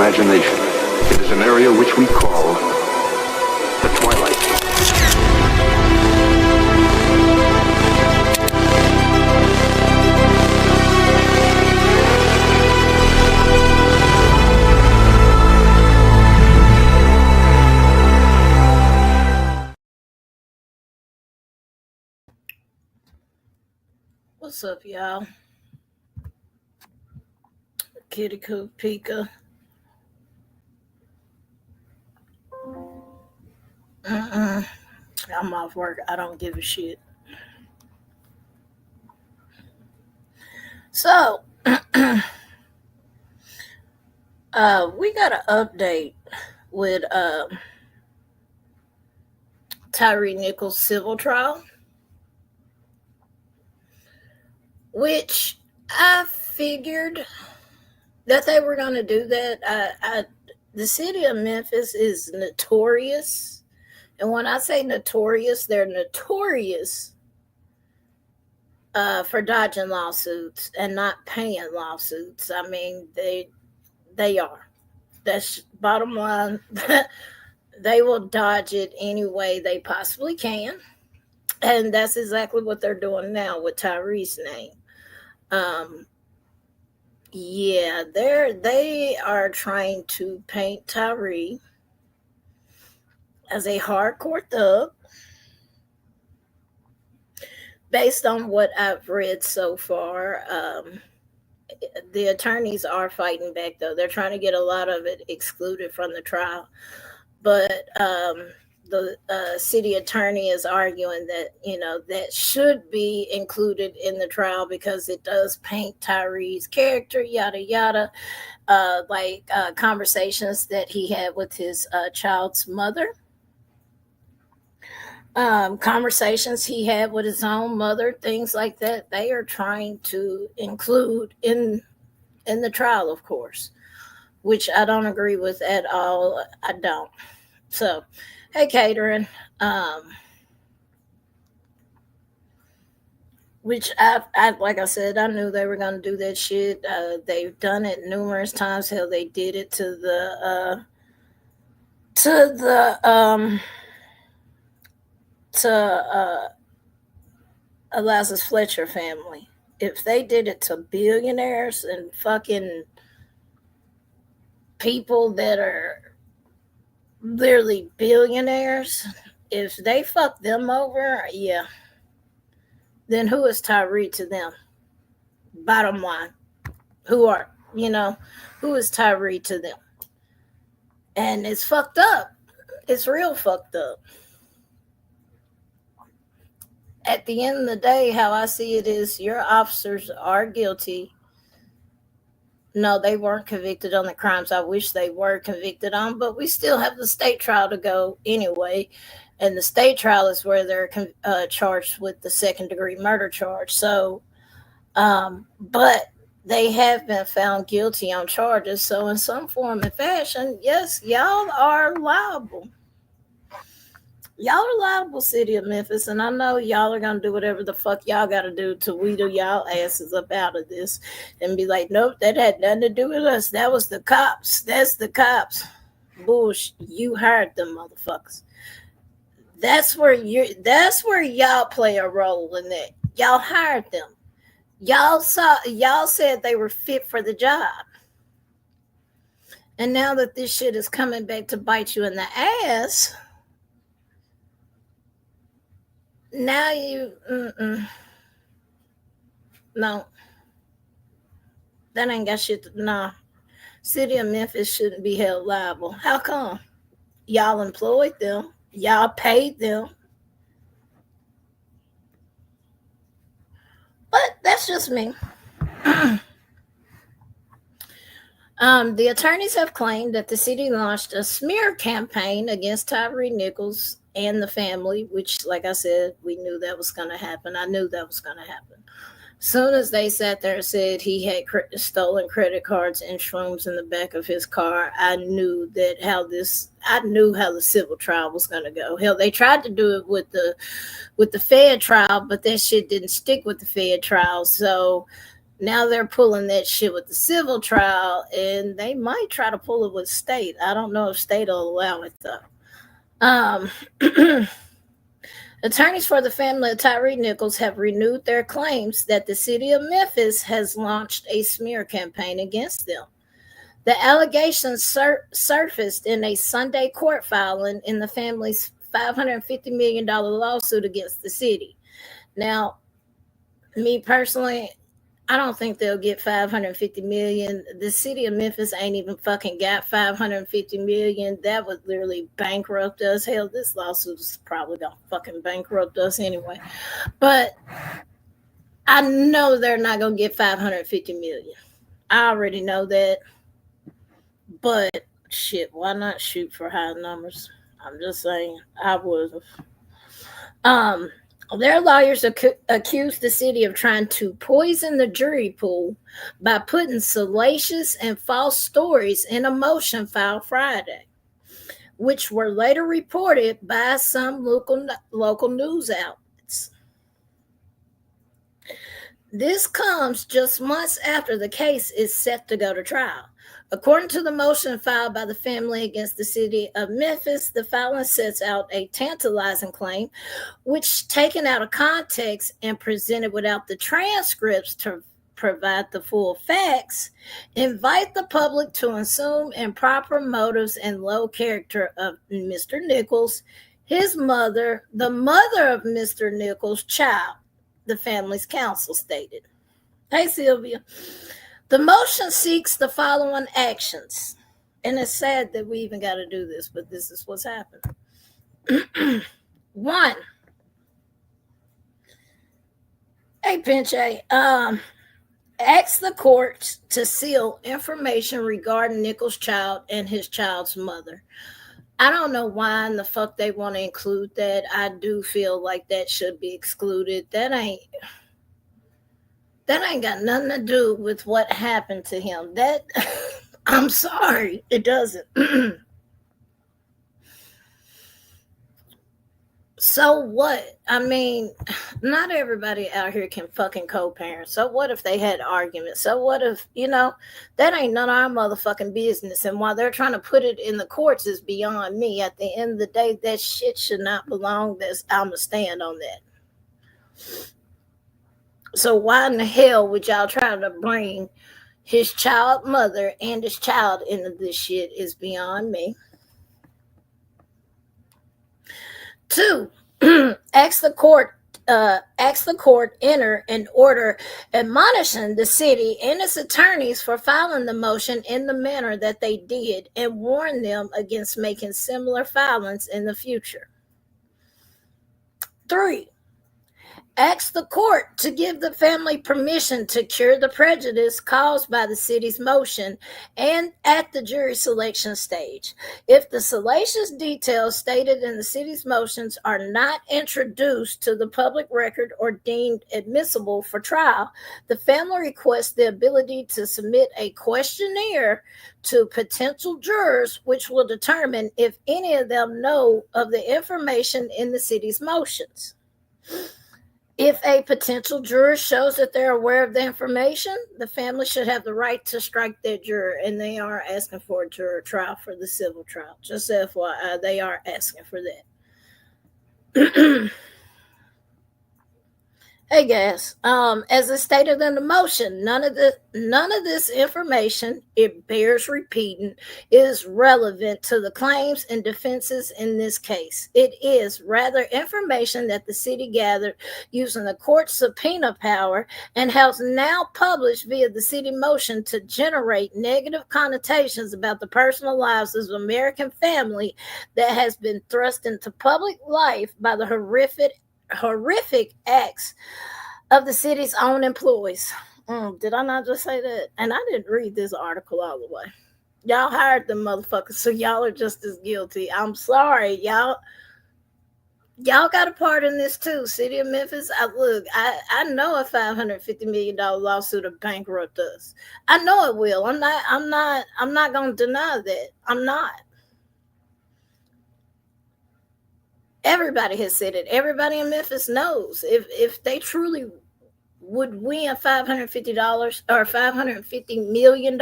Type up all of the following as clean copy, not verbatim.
imagination. It is an area which we call the Twilight Zone. What's up, y'all? Kitty Coop Pika. I'm off work. I don't give a shit. So, we got an update with Tyre Nichols' civil trial, which I figured that they were going to do that. The city of Memphis is notorious. And when I say notorious, they're notorious for dodging lawsuits and not paying lawsuits. I mean, they are. That's bottom line. They will dodge it any way they possibly can. And that's exactly what they're doing now with Tyre's name. Yeah, they are trying to paint Tyre as a hardcore thug. Based on what I've read so far, the attorneys are fighting back, though. They're trying to get a lot of it excluded from the trial. But the city attorney is arguing that, that should be included in the trial because it does paint Tyre's character, yada, yada, like conversations that he had with his child's mother. Conversations he had with his own mother, things like that, they are trying to include in the trial, of course, which I don't agree with at all. I don't. So, hey, catering, which I like I said, I knew they were going to do that shit. They've done it numerous times. Hell, they did it to the Elias Fletcher family. If they did it to billionaires and fucking people that are literally billionaires, if they fuck them over, yeah, then who is Tyre to them? Bottom line, who is Tyre to them? And it's fucked up. It's real fucked up. At the end of the day, how I see it is your officers are guilty. No, they weren't convicted on the crimes I wish they were convicted on, but we still have the state trial to go anyway. And the state trial is where they're charged with the second-degree murder charge. So, but they have been found guilty on charges. So in some form and fashion, yes, y'all are liable. Y'all are liable, City of Memphis, and I know y'all are going to do whatever the fuck y'all got to do to wheedle y'all asses up out of this and be like, nope, that had nothing to do with us. That was the cops. That's the cops. Bullshit. You hired them motherfuckers. That's where y'all play a role in that. Y'all hired them. Y'all said they were fit for the job. And now that this shit is coming back to bite you in the ass, now you, no, that ain't got shit. No, City of Memphis shouldn't be held liable. How come? Y'all employed them. Y'all paid them. But that's just me. The attorneys have claimed that the city launched a smear campaign against Tyre Nichols and the family, which, like I said, we knew that was going to happen. I knew that was going to happen. Soon as they sat there and said he had stolen credit cards and shrooms in the back of his car, I knew how the civil trial was going to go. Hell, they tried to do it with the Fed trial, but that shit didn't stick with the Fed trial. So Now they're pulling that shit with the civil trial, and they might try to pull it with state. I don't know if state will allow it though. Um, Attorneys for the family of Tyre Nichols have renewed their claims that the city of Memphis has launched a smear campaign against them. The allegations surfaced in a Sunday court filing in the family's $550 million lawsuit against the city. Now, me personally, I don't think they'll get 550 million. The city of Memphis ain't even fucking got 550 million. That would literally bankrupt us. Hell, this lawsuit is probably gonna fucking bankrupt us anyway. But I know they're not gonna get 550 million. I already know that. But shit, why not shoot for high numbers? I'm just saying, I would have. Their lawyers accused the city of trying to poison the jury pool by putting salacious and false stories in a motion filed Friday, which were later reported by some local news outlets. This comes just months after the case is set to go to trial. According to the motion filed by the family against the city of Memphis, the filing sets out a tantalizing claim, which, taken out of context and presented without the transcripts to provide the full facts, invite the public to assume improper motives and low character of Mr. Nichols, his mother, the mother of Mr. Nichols' child, the family's counsel stated. Hey, Sylvia. The motion seeks the following actions. And it's sad that we even got to do this, but this is what's happened. 1. Hey, Pinche. Ask the court to seal information regarding Nichols' child and his child's mother. I don't know why in the fuck they want to include that. I do feel like that should be excluded. That ain't got nothing to do with what happened to him. That I'm sorry, it doesn't. So what? I mean, not everybody out here can fucking co-parent. So what if they had arguments? So what if, that ain't none of our motherfucking business. And while they're trying to put it in the courts is beyond me. At the end of the day, that shit should not belong. I'ma stand on that. So why in the hell would y'all try to bring his child mother and his child into this shit is beyond me. 2, ask the court enter an order admonishing the city and its attorneys for filing the motion in the manner that they did and warn them against making similar filings in the future. 3, ask the court to give the family permission to cure the prejudice caused by the city's motion and at the jury selection stage. If the salacious details stated in the city's motions are not introduced to the public record or deemed admissible for trial, the family requests the ability to submit a questionnaire to potential jurors, which will determine if any of them know of the information in the city's motions. If a potential juror shows that they're aware of the information, the family should have the right to strike that juror, and they are asking for a juror trial for the civil trial. Just FYI, they are asking for that. Hey guys, as I stated in the motion, none of this information, it bears repeating, is relevant to the claims and defenses in this case. It is rather information that the city gathered using the court's subpoena power and has now published via the city motion to generate negative connotations about the personal lives of the American family that has been thrust into public life by the horrific acts of the city's own employees. Did I not just say that? And I didn't read this article all the way. Y'all hired them motherfuckers, so y'all are just as guilty. I'm sorry, y'all got a part in this too. City of Memphis. I know a $550 million lawsuit will bankrupt us. I know it will. I'm not gonna deny that. I'm not. Everybody has said it. Everybody in Memphis knows if they truly would win $550 or $550 million,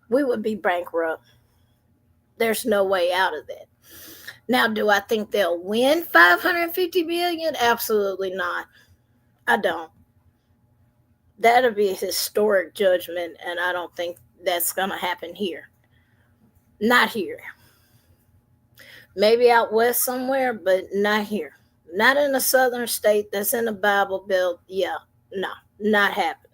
we would be bankrupt. There's no way out of that. Now, do I think they'll win 550 million? Absolutely not. I don't. That'll be a historic judgment, and I don't think that's going to happen here. Not here. Maybe out west somewhere, but not here. Not in a southern state that's in the Bible Belt. Yeah, no, not happening.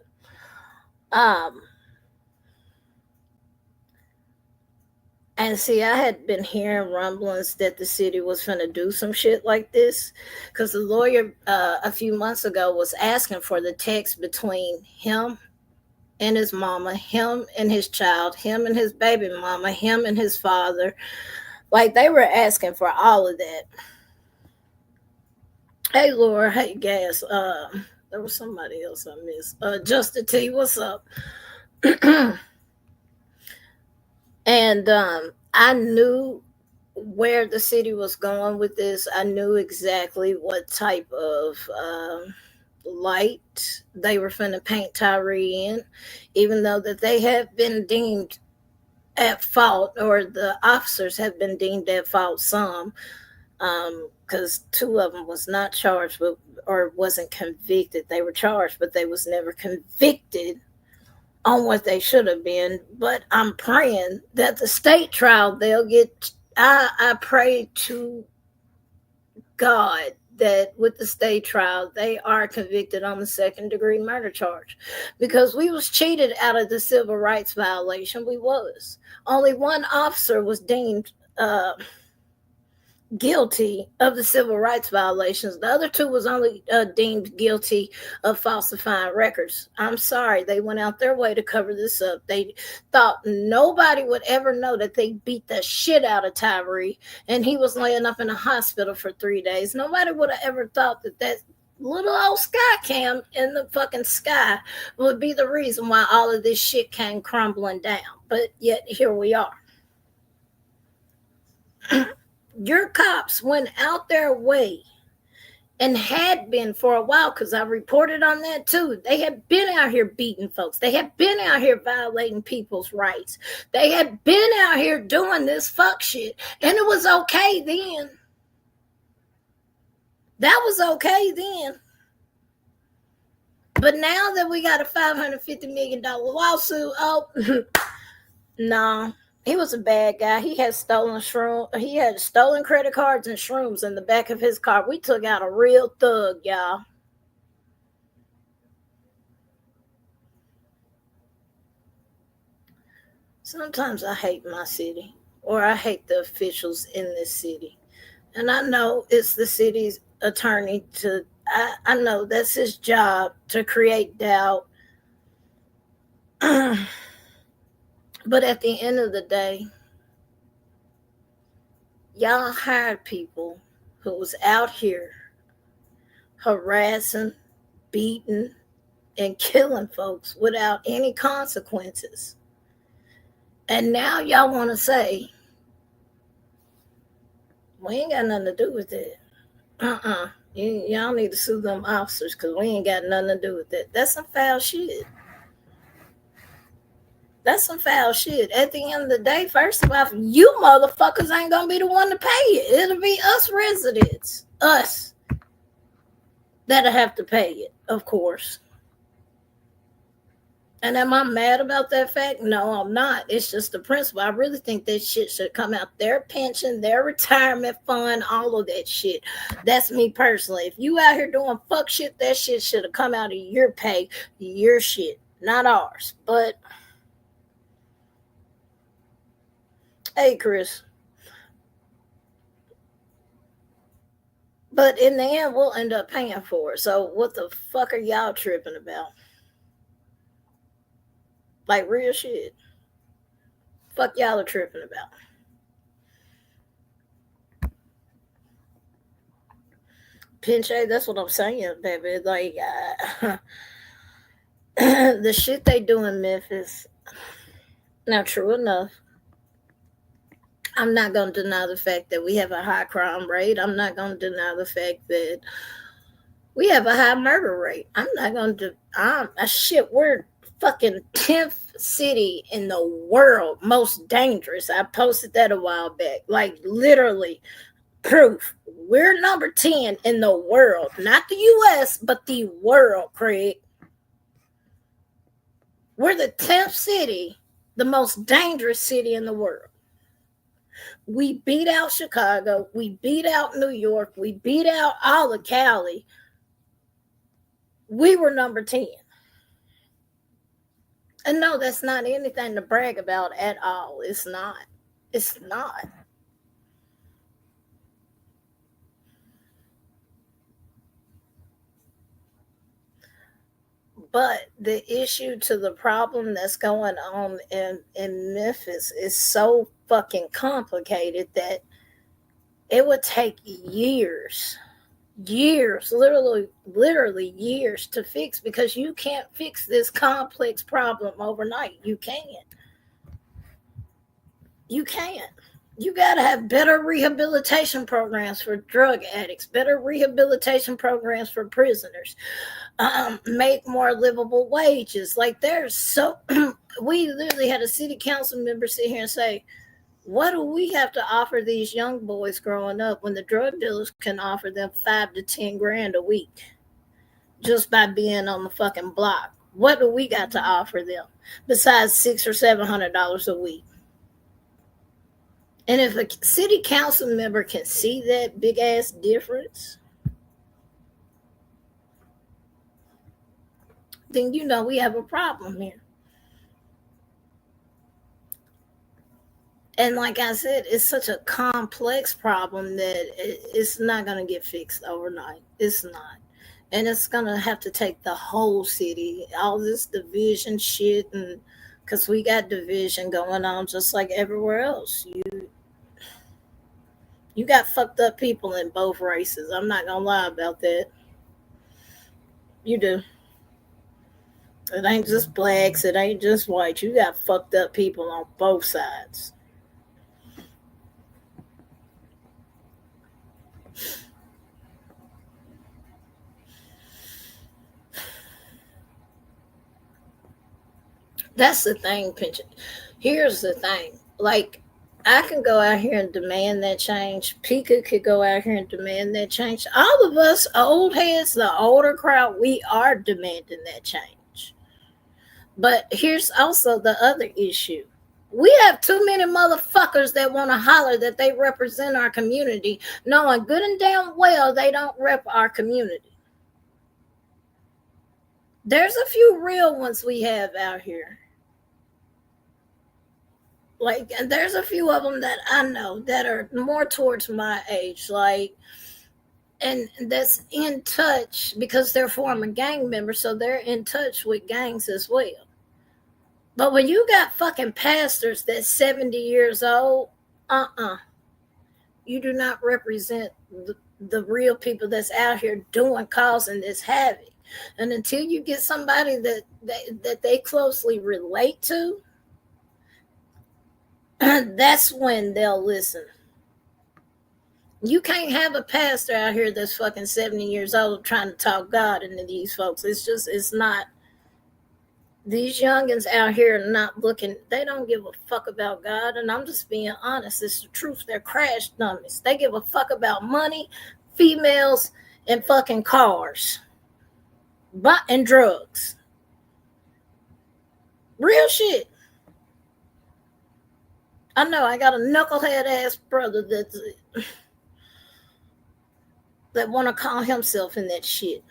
And see, I had been hearing rumblings that the city was going to do some shit like this, because the lawyer a few months ago was asking for the text between him and his mama, him and his child, him and his baby mama, him and his father. Like, they were asking for all of that. Hey, Laura. Hey, Gas. There was somebody else I missed. Justin T, what's up? And I knew where the city was going with this. I knew exactly what type of light they were finna paint Tyre in, even though that they have been deemed at fault, or the officers have been deemed at fault some, because two of them was not charged or wasn't convicted. They were charged, but they was never convicted on what they should have been. But I'm praying that the state trial they'll get. I pray to God that with the state trial they are convicted on the second-degree murder charge, because we was cheated out of the civil rights violation. We was. Only one officer was deemed guilty of the civil rights violations. The other two was only deemed guilty of falsifying records. I'm sorry, they went out their way to cover this up. They thought nobody would ever know that they beat the shit out of Tyre, and he was laying up in a hospital for 3 days. Nobody would have ever thought that little old sky cam in the fucking sky would be the reason why all of this shit came crumbling down. But yet here we are. Your cops went out their way, and had been for a while, because I reported on that too. They had been out here beating folks. They had been out here violating people's rights. They had been out here doing this fuck shit, and it was okay then. That was okay then. But now that we got a $550 million lawsuit, no. He was a bad guy. He had stolen credit cards and shrooms in the back of his car. We took out a real thug, y'all. Sometimes I hate my city, or I hate the officials in this city. And I know it's the city's attorney I know that's his job, to create doubt. But at the end of the day, y'all hired people who was out here harassing, beating, and killing folks without any consequences. And now y'all want to say, we ain't got nothing to do with it. Y'all need to sue them officers, because we ain't got nothing to do with it. That's some foul shit. That's some foul shit. At the end of the day, first of all, you motherfuckers ain't gonna be the one to pay it. It'll be us residents, us, that'll have to pay it, of course. And am I mad about that fact? No, I'm not. It's just the principle. I really think that shit should come out their pension, their retirement fund, all of that shit. That's me personally. If you out here doing fuck shit, that shit should have come out of your pay, your shit, not ours. But hey, Chris. But in the end, we'll end up paying for it. So what the fuck are y'all tripping about? Like, real shit. Fuck y'all are tripping about. Pinche, that's what I'm saying, baby. Like, the shit they do in Memphis. Now, true enough, I'm not going to deny the fact that we have a high crime rate. I'm not going to deny the fact that We have a high murder rate. I'm not going to. Shit. We're fucking 10th city in the world most dangerous. I posted that a while back. Like literally proof. We're number 10 in the world, not the U.S., but the world, Craig. We're the 10th city, the most dangerous city in the world. We beat out Chicago. We beat out New York. We beat out all of Cali. We were number 10. And no, that's not anything to brag about at all. It's not. It's not. But the issue to the problem that's going on in Memphis is so fucking complicated that it would take years, literally years to fix, because you can't fix this complex problem overnight. You can't. You can't. You got to have better rehabilitation programs for drug addicts, better rehabilitation programs for prisoners, make more livable wages. Like there's so, we literally had a city council member sit here and say, what do we have to offer these young boys growing up when the drug dealers can offer them 5 to 10 grand a week just by being on the fucking block? What do we got to offer them besides $600 or $700 a week? And if a city council member can see that big ass difference, then you know we have a problem here. And like I said, it's such a complex problem that it's not going to get fixed overnight. It's not. And it's going to have to take the whole city, all this division shit, and because we got division going on just like everywhere else. You got fucked up people in both races. I'm not going to lie about that. You do. It ain't just blacks. It ain't just whites. You got fucked up people on both sides. That's the thing, Pinchot. Here's the thing. Like, I can go out here and demand that change. Pika could go out here and demand that change. All of us old heads, the older crowd, we are demanding that change. But here's also the other issue. We have too many motherfuckers that want to holler that they represent our community, knowing good and damn well they don't rep our community. There's a few real ones we have out here. Like, and there's a few of them that I know that are more towards my age, like, and that's in touch because they're former gang members, so they're in touch with gangs as well. But when you got fucking pastors that's 70 years old, you do not represent the real people that's out here causing this havoc. And until you get somebody that they closely relate to, that's when they'll listen. You can't have a pastor out here that's fucking 70 years old trying to talk God into these folks. It's not. These youngins out here not looking, they don't give a fuck about God. And I'm just being honest. It's the truth. They're crash dummies. They give a fuck about money, females, and fucking cars. And drugs. Real shit. I know I got a knucklehead ass brother that want to call himself in that shit.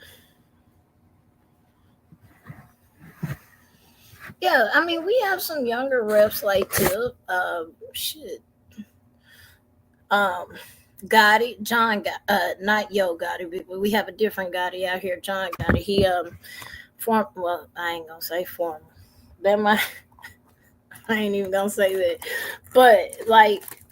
Yeah, I mean, we have some younger reps like Tip. Gotti, John, not Yo Gotti. We have a different Gotti out here, John Gotti. He well, I ain't gonna say formal. That might. I ain't even gonna say that, but like,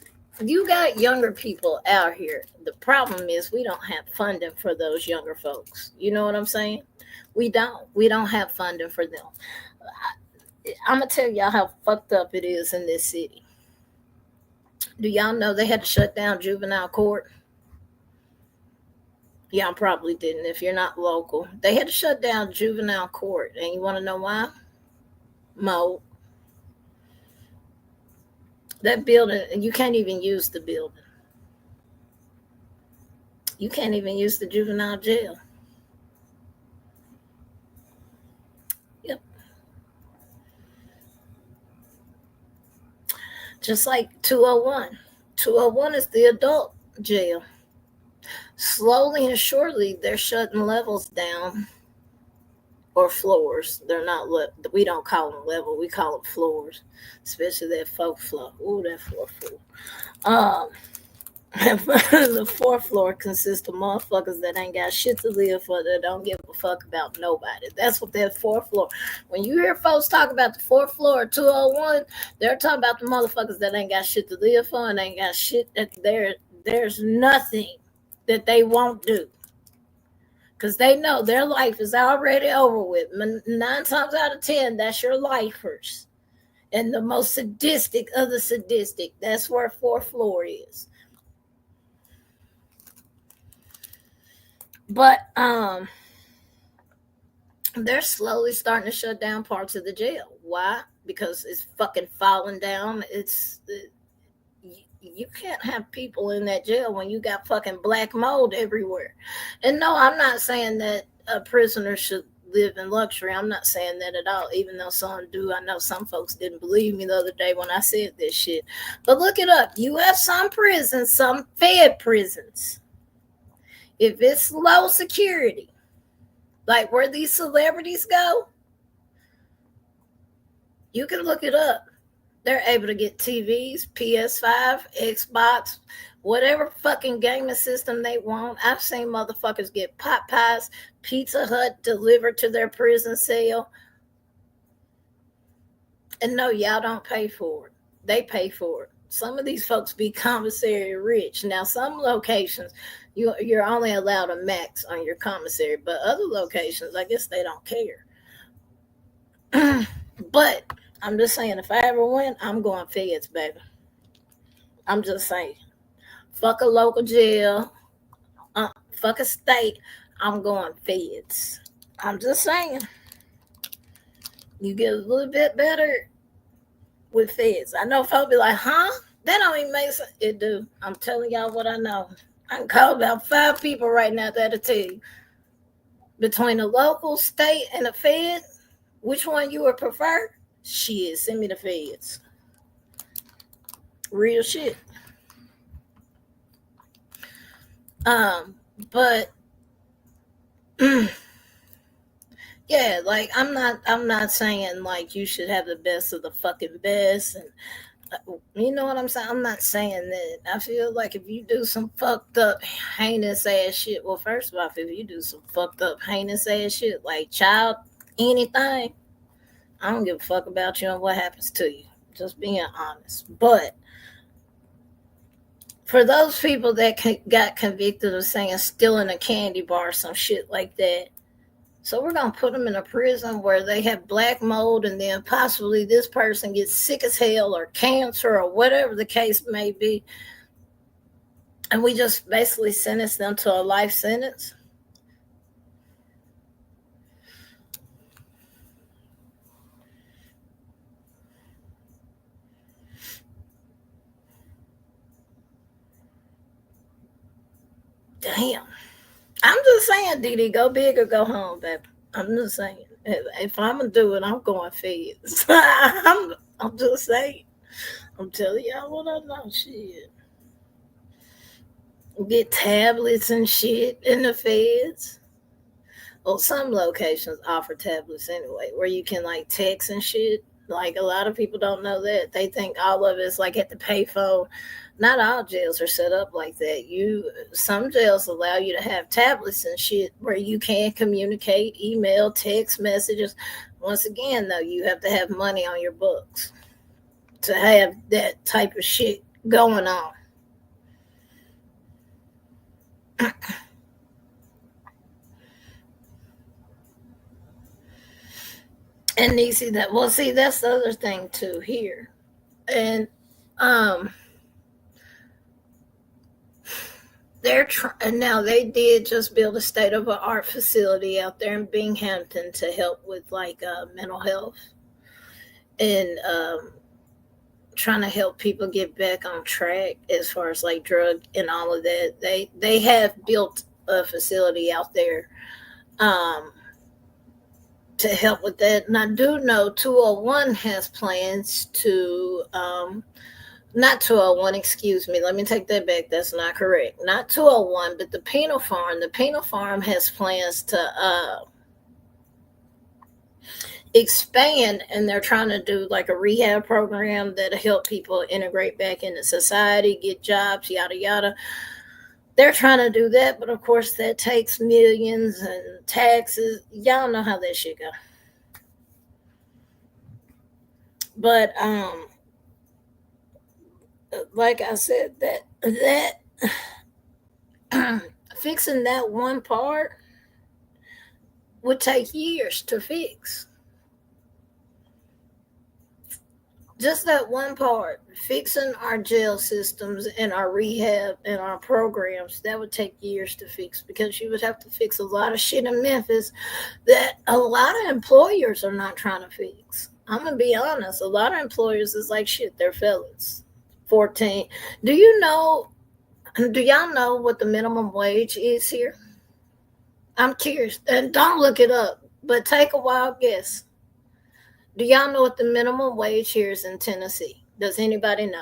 you got younger people out here. The problem is we don't have funding for those younger folks. You know what I'm saying? We don't have funding for them. I'm gonna tell y'all how fucked up it is in this city. Do y'all know they had to shut down juvenile court? Y'all probably didn't if you're not local. They had to shut down juvenile court. And you want to know why? Mold. That building, you can't even use the building. You can't even use the juvenile jail. Yep. Just like 201. 201 is the adult jail. Slowly and surely, they're shutting levels down or floors. They're not, we don't call them level, we call them floors, especially that fourth floor. Ooh, that fourth floor. The fourth floor consists of motherfuckers that ain't got shit to live for, that don't give a fuck about nobody. That's what that fourth floor. When you hear folks talk about the fourth floor of 201, they're talking about the motherfuckers that ain't got shit to live for and ain't got shit that there's nothing that they won't do. Because they know their life is already over with. 9 times out of 10, that's your lifers. And the most sadistic of the sadistic, that's where fourth floor is. But they're slowly starting to shut down parts of the jail. Why? Because it's fucking falling down. You can't have people in that jail when you got fucking black mold everywhere. And no, I'm not saying that a prisoner should live in luxury. I'm not saying that at all, even though some do. I know some folks didn't believe me the other day when I said this shit. But look it up. You have some prisons, some fed prisons. If it's low security, like where these celebrities go, you can look it up. They're able to get TVs, PS5, Xbox, whatever fucking gaming system they want. I've seen motherfuckers get pot pies, Pizza Hut delivered to their prison cell. And no, y'all don't pay for it. They pay for it. Some of these folks be commissary rich. Now, some locations, you're only allowed a max on your commissary, but other locations, I guess they don't care. But I'm just saying, if I ever win, I'm going feds, baby. I'm just saying. Fuck a local jail. Fuck a state. I'm going feds. I'm just saying. You get a little bit better with feds. I know folks be like, huh? That don't even make sense. It do. I'm telling y'all what I know. I can call about 5 people right now that'll tell you. Between a local, state, and a fed, which one you would prefer? Shit, send me the feds. Real shit. But yeah, like I'm not saying like you should have the best of the fucking best, and you know what I'm saying? I'm not saying that. I feel like if you do some fucked up, heinous ass shit, well, first of all, if you do some fucked up, heinous ass shit, like child anything, I don't give a fuck about you and what happens to you. Just being honest. But for those people that got convicted of saying stealing a candy bar, some shit like that, so we're going to put them in a prison where they have black mold, and then possibly this person gets sick as hell or cancer or whatever the case may be. And we just basically sentence them to a life sentence. Damn. I'm just saying, Dee, go big or go home, baby. I'm just saying. If I'm going to do it, I'm going feds. I'm just saying. I'm telling y'all what I know. Shit. Get tablets and shit in the feds. Well, some locations offer tablets anyway, where you can like text and shit. Like a lot of people don't know that. They think all of it's like at the payphone. Not all jails are set up like that. Some jails allow you to have tablets and shit where you can communicate, email, text messages. Once again, though, you have to have money on your books to have that type of shit going on. And you see that. Well, see, that's the other thing too here. And now they did just build a state-of-the-art facility out there in Binghamton to help with like mental health and trying to help people get back on track as far as like drug and all of that. They have built a facility out there to help with that. And I do know 201 has plans to not 201, excuse me. Let me take that back. That's not correct. Not 201, but the Penal Farm. The Penal Farm has plans to expand, and they're trying to do like a rehab program that'll help people integrate back into society, get jobs, yada, yada. They're trying to do that, but of course that takes millions and taxes. Y'all know how that shit go. But like I said, that fixing that one part would take years to fix. Just that one part, fixing our jail systems and our rehab and our programs, that would take years to fix, because you would have to fix a lot of shit in Memphis that a lot of employers are not trying to fix. I'm going to be honest. A lot of employers is like, shit, they're felons. 14. Do y'all know what the minimum wage is here? I'm curious. And don't look it up, but take a wild guess. Do y'all know what the minimum wage here is in Tennessee? Does anybody know?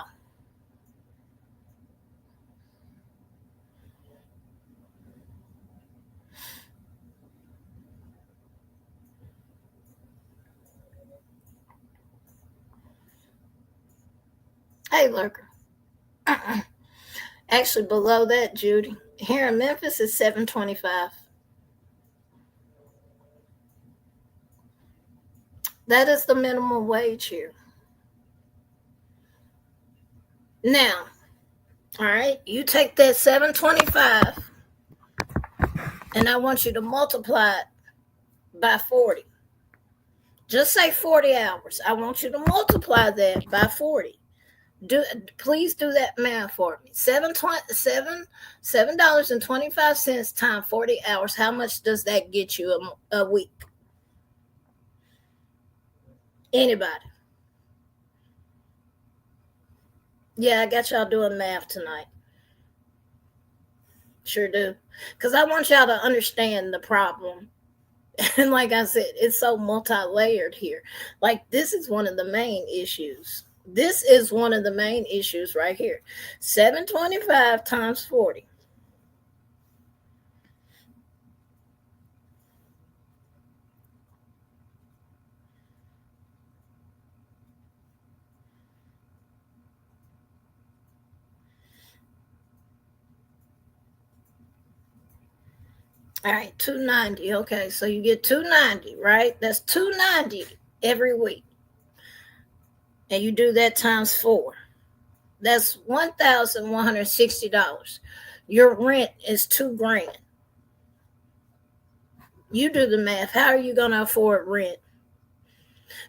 Hey, lurker. Actually, below that, Judy. Here in Memphis is $7.25. That is the minimum wage here. Now, all right, you take that $7.25, and I want you to multiply it by 40. Just say 40 hours. I want you to multiply that by 40. Please do that math for me. $7.25 times 40 hours. How much does that get you a week? Anybody? Yeah, I got y'all doing math tonight. Sure do. Because I want y'all to understand the problem. And like I said, it's so multi-layered here. Like, this is one of the main issues. This is one of the main issues right here. 725 times 40. All right, 290. Okay, so you get 290, right? That's 290 every week. And you do that times 4. That's $1,160. Your rent is $2,000. You do the math. How are you going to afford rent?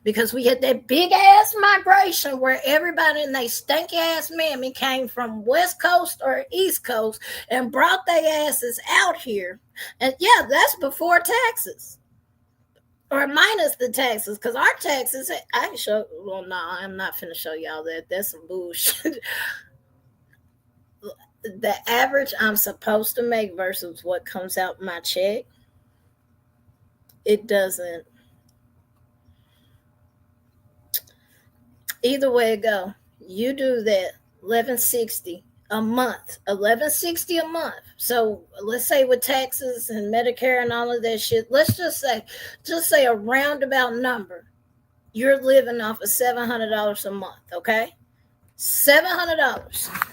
Because we had that big ass migration where everybody and they stanky ass mammy came from West Coast or East Coast and brought their asses out here. And yeah, that's before taxes. Or minus the taxes, because our taxes, I can show, well, no, I'm not finna show y'all that. That's some bullshit. The average I'm supposed to make versus what comes out my check, it doesn't. Either way it go, you do that $1,160 a month, $1,160 a month. So let's say with taxes and Medicare and all of that shit, let's just say a roundabout number. You're living off of $700 a month, okay? $700.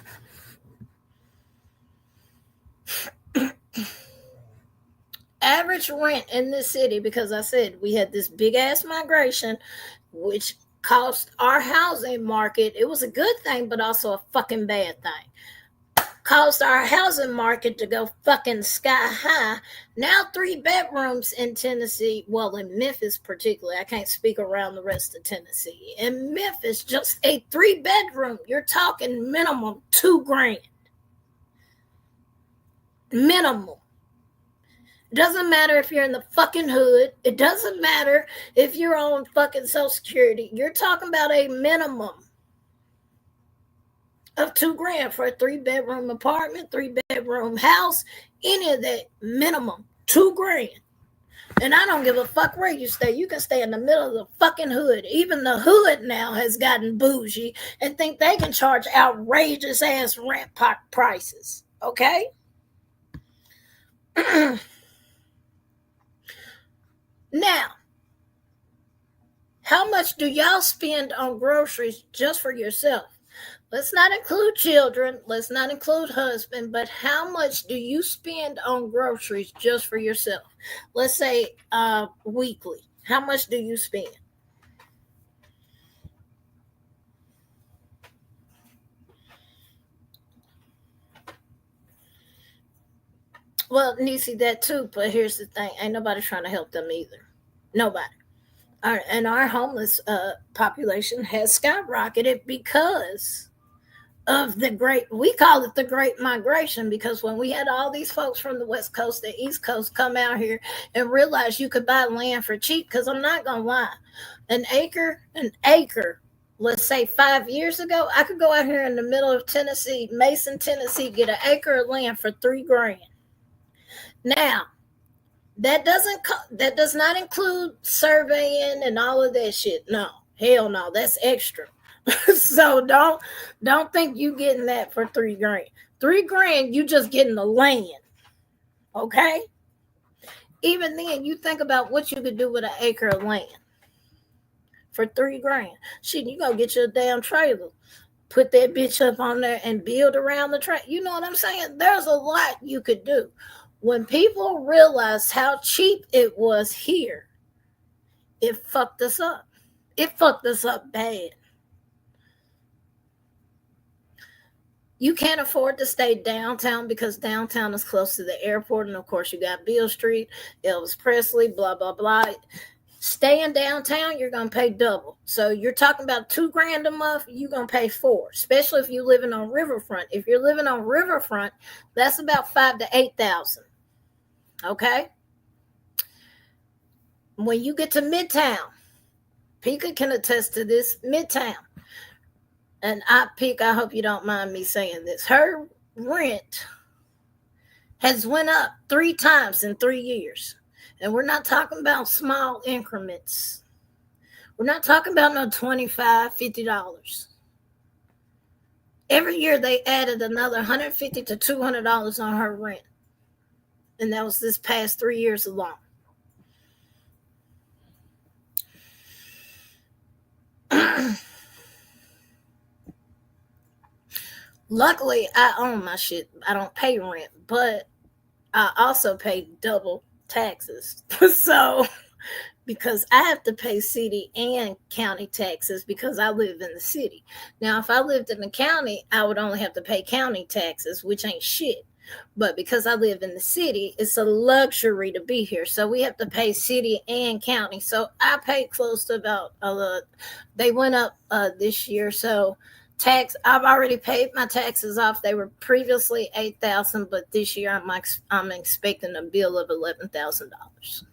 Average rent in this city, because I said we had this big ass migration, which cost our housing market. It was a good thing, but also a fucking bad thing. Caused our housing market to go fucking sky high. Now 3 bedrooms in Tennessee, well, in Memphis particularly, I can't speak around the rest of Tennessee. In Memphis, just a 3 bedroom, you're talking minimum $2,000. Minimal. It doesn't matter if you're in the fucking hood. It doesn't matter if you're on fucking Social Security. You're talking about a minimum of $2,000 for a 3-bedroom apartment, 3-bedroom house, any of that. Minimum $2,000. And I don't give a fuck where you stay. You can stay in the middle of the fucking hood. Even the hood now has gotten bougie and think they can charge outrageous ass rent prices. Okay? Now, how much do y'all spend on groceries just for yourself? Let's not include children. Let's not include husband. But how much do you spend on groceries just for yourself? Let's say weekly. How much do you spend? Well, Nisi, that too. But here's the thing. Ain't nobody trying to help them either. Nobody. And our homeless population has skyrocketed because of we call it the Great Migration, because when we had all these folks from the West Coast, the East Coast come out here and realize you could buy land for cheap, because I'm not going to lie, an acre, let's say 5 years ago, I could go out here in the middle of Tennessee, Mason, Tennessee, get an acre of land for $3,000. Now, that does not include surveying and all of that shit. No, hell no, that's extra. So don't think you getting that for $3,000. $3,000, you just getting the land. Okay? Even then, you think about what you could do with an acre of land for $3,000. Shit, you go get you a damn trailer, put that bitch up on there and build around the trailer. You know what I'm saying? There's a lot you could do. When people realized how cheap it was here, it fucked us up. It fucked us up bad. You can't afford to stay downtown because downtown is close to the airport. And of course, you got Beale Street, Elvis Presley, blah, blah, blah. Staying downtown, you're going to pay double. So you're talking about $2,000 a month, you're going to pay $4,000, especially if you're living on Riverfront. If you're living on Riverfront, that's about $5,000 to $8,000. Okay? When you get to Midtown, Pika can attest to this, Midtown. And I hope you don't mind me saying this, her rent has went up 3 times in 3 years. And we're not talking about small increments. We're not talking about no $25, $50. Every year they added another $150 to $200 on her rent. And that was this past 3 years alone. Luckily, I own my shit. I don't pay rent, but I also pay double taxes. So, because I have to pay city and county taxes because I live in the city. Now, if I lived in the county, I would only have to pay county taxes, which ain't shit. But because I live in the city, it's a luxury to be here. So we have to pay city and county. So I paid close to about, they went up this year. So I've already paid my taxes off. They were previously $8,000, but this year I'm expecting a bill of $11,000.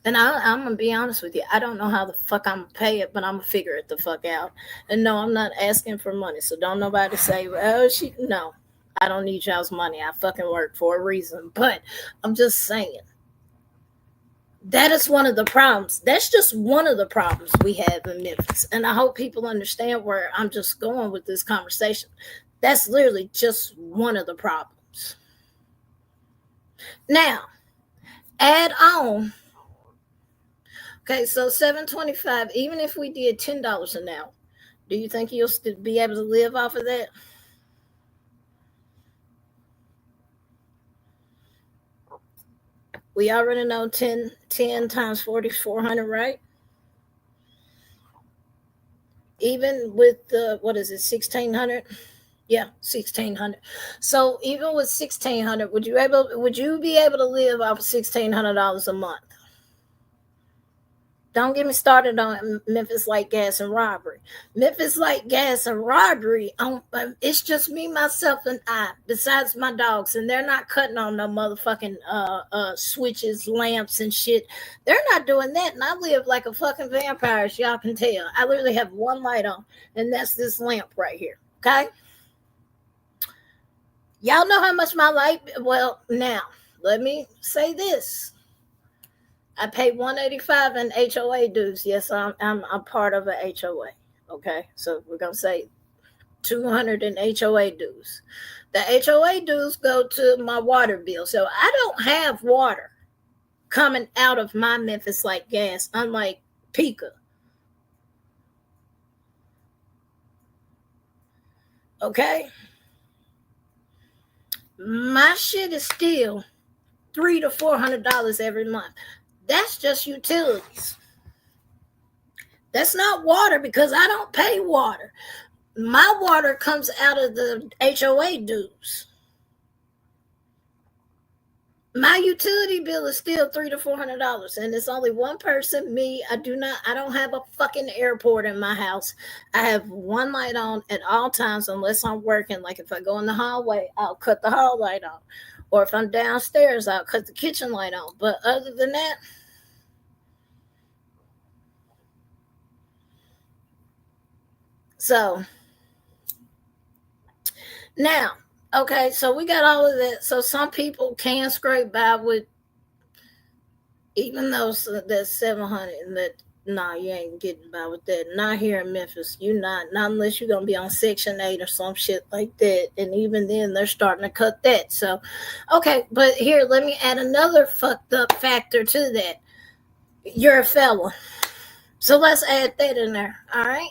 And I'm going to be honest with you. I don't know how the fuck I'm going to pay it, but I'm going to figure it the fuck out. And no, I'm not asking for money. So don't nobody say, well, no, I don't need y'all's money. I fucking work for a reason. But I'm just saying, that is one of the problems. That's just one of the problems we have in Memphis. And I hope people understand where I'm just going with this conversation. That's literally just one of the problems. Now, add on. Okay, so $7.25, even if we did $10 an hour, do you think you'll still be able to live off of that? We already know 10 times 40 is 400, right? Even with the, what is it, 1,600? Yeah, 1,600. So even with 1,600, would you be able to live off of $1,600 a month? Don't get me started on Memphis Light Gas and Robbery. Memphis Light Gas and Robbery, it's just me, myself, and I, besides my dogs, and they're not cutting on no motherfucking switches, lamps, and shit. They're not doing that, and I live like a fucking vampire, as y'all can tell. I literally have one light on, and that's this lamp right here, okay? Y'all know how much my light, well, now, let me say this. I pay $185 in HOA dues. Yes, I'm a part of a HOA. Okay, so we're gonna say $200 in HOA dues. The HOA dues go to my water bill, so I don't have water coming out of my Memphis Light Gas, unlike Pika. Okay, my shit is still $300 to $400 every month. That's just utilities. That's not water because I don't pay water. My water comes out of the HOA dues. My utility bill is still $300 to $400, and it's only one person, me. I don't have a fucking airport in my house. I have one light on at all times unless I'm working. Like if I go in the hallway, I'll cut the hall light on. Or if I'm downstairs, I'll cut the kitchen light on. But other than that, so now, okay, so we got all of that. So some people can scrape by with, even though that's 700, that nah, you ain't getting by with that. Not here in Memphis. You not unless you're gonna be on Section 8 or some shit like that. And even then, they're starting to cut that. So, okay, but here, let me add another fucked up factor to that. You're a felon. So let's add that in there. All right.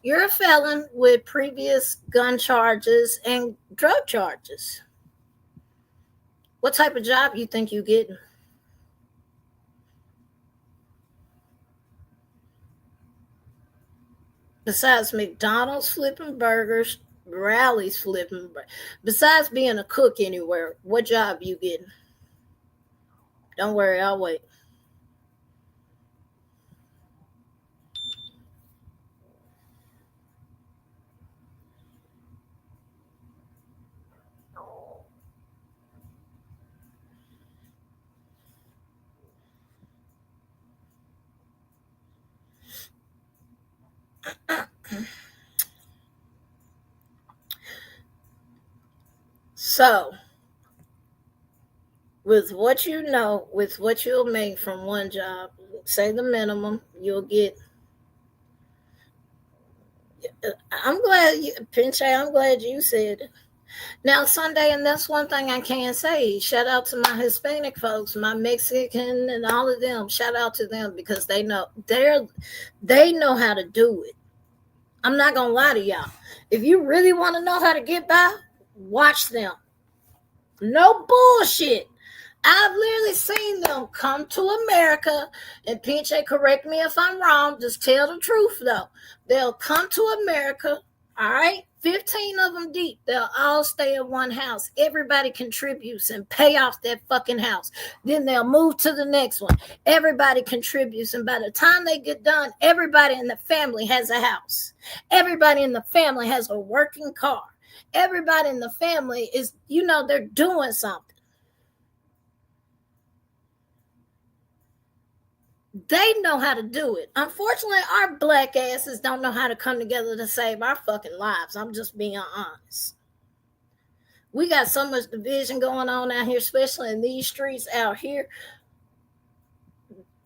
You're a felon with previous gun charges and drug charges. What type of job you think you getting? Besides McDonald's flipping burgers, Rally's flipping burgers. Besides being a cook anywhere, what job you getting? Don't worry, I'll wait. So, with what you know, with what you'll make from one job, say the minimum, you'll get. I'm glad, Pinche, I'm glad you said it. Now, Sunday, and that's one thing I can say. Shout out to my Hispanic folks, my Mexican, and all of them. Shout out to them because they know how to do it. I'm not gonna lie to y'all. If you really want to know how to get by, watch them. No bullshit. I've literally seen them come to America, and Pinche, correct me if I'm wrong, just tell the truth though. They'll come to America, all right? 15 of them deep. They'll all stay in one house. Everybody contributes and pay off that fucking house. Then they'll move to the next one. Everybody contributes. And by the time they get done, everybody in the family has a house. Everybody in the family has a working car. Everybody in the family is, they're doing something. They know how to do it. Unfortunately, our black asses don't know how to come together to save our fucking lives. I'm just being honest. We got so much division going on out here, especially in these streets out here.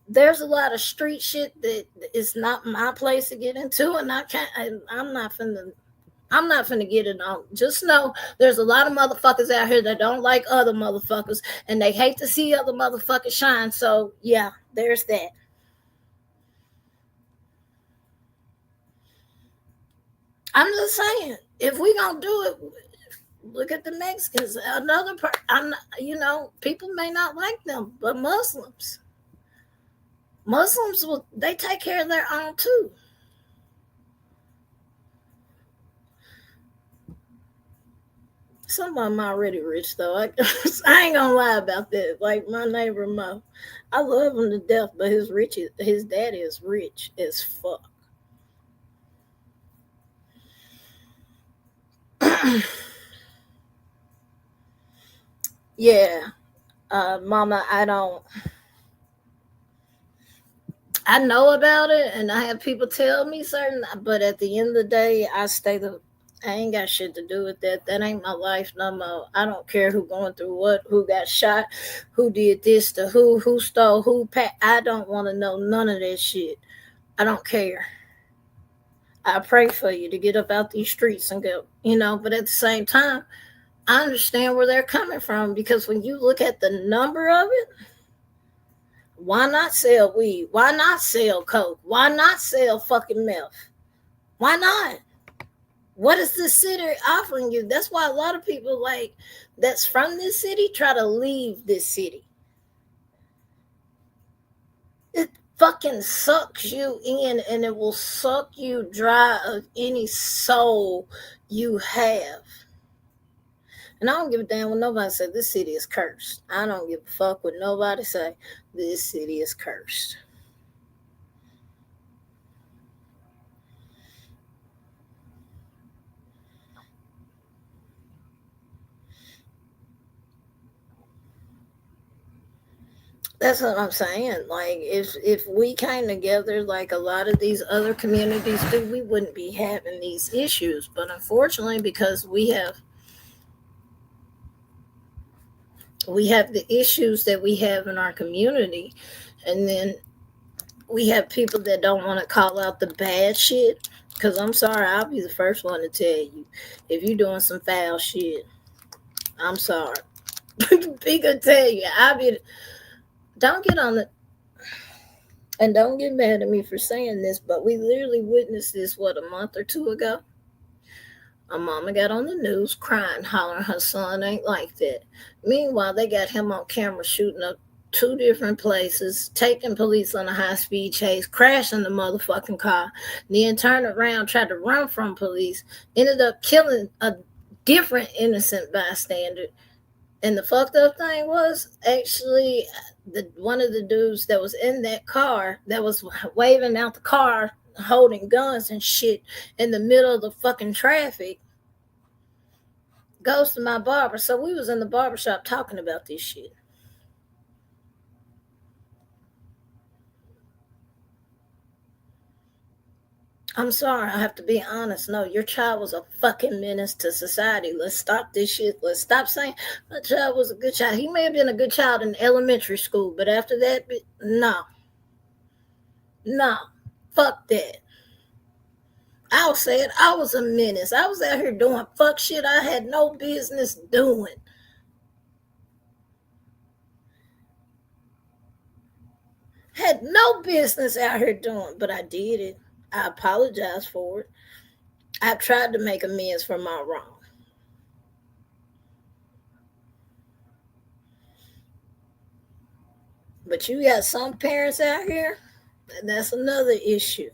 There's a lot of street shit that is not my place to get into, and I'm not finna get it on. Just know there's a lot of motherfuckers out here that don't like other motherfuckers, and they hate to see other motherfuckers shine. So yeah, there's that. I'm just saying, if we gonna do it, look at the Mexicans. Another part, people may not like them, but Muslims they take care of their own too. Some of them already rich though. I ain't gonna lie about that. Like my neighbor Mo, I love him to death, but his daddy is rich as fuck. Yeah, Mama, I know about it, and I have people tell me certain, but at the end of the day, I ain't got shit to do with that. That ain't my life no more. I don't care who going through what, who got shot, who did this to who stole, who packed. I don't want to know none of that shit. I don't care. I pray for you to get up out these streets and go, but at the same time, I understand where they're coming from because when you look at the number of it, why not sell weed? Why not sell coke? Why not sell fucking meth? Why not? What is this city offering you? That's why a lot of people that's from this city try to leave this city. It fucking sucks you in and it will suck you dry of any soul you have. And I don't give a damn what nobody said. This city is cursed. I don't give a fuck what nobody say. This city is cursed. That's what I'm saying. Like if we came together like a lot of these other communities do, we wouldn't be having these issues. But unfortunately, because we have the issues that we have in our community, and then we have people that don't want to call out the bad shit. Because I'm sorry, I'll be the first one to tell you if you're doing some foul shit. I'm sorry. Be gonna tell you. Don't get on the and don't get mad at me for saying this, but we literally witnessed this a month or two ago. A mama got on the news crying, hollering her son ain't like that. Meanwhile, they got him on camera shooting up two different places, taking police on a high-speed chase, crashing the motherfucking car, then turned around, tried to run from police, ended up killing a different innocent bystander. And the fucked up thing was actually one of the dudes that was in that car that was waving out the car, holding guns and shit in the middle of the fucking traffic, goes to my barber. So we was in the barbershop talking about this shit. I'm sorry, I have to be honest. No, your child was a fucking menace to society. Let's stop this shit. Let's stop saying my child was a good child. He may have been a good child in elementary school, but after that, no. No. Fuck that. I'll say it. I was a menace. I was out here doing fuck shit I had no business doing. Had no business out here doing, but I did it. I apologize for it. I tried to make amends for my wrong. But you got some parents out here, and that's another issue.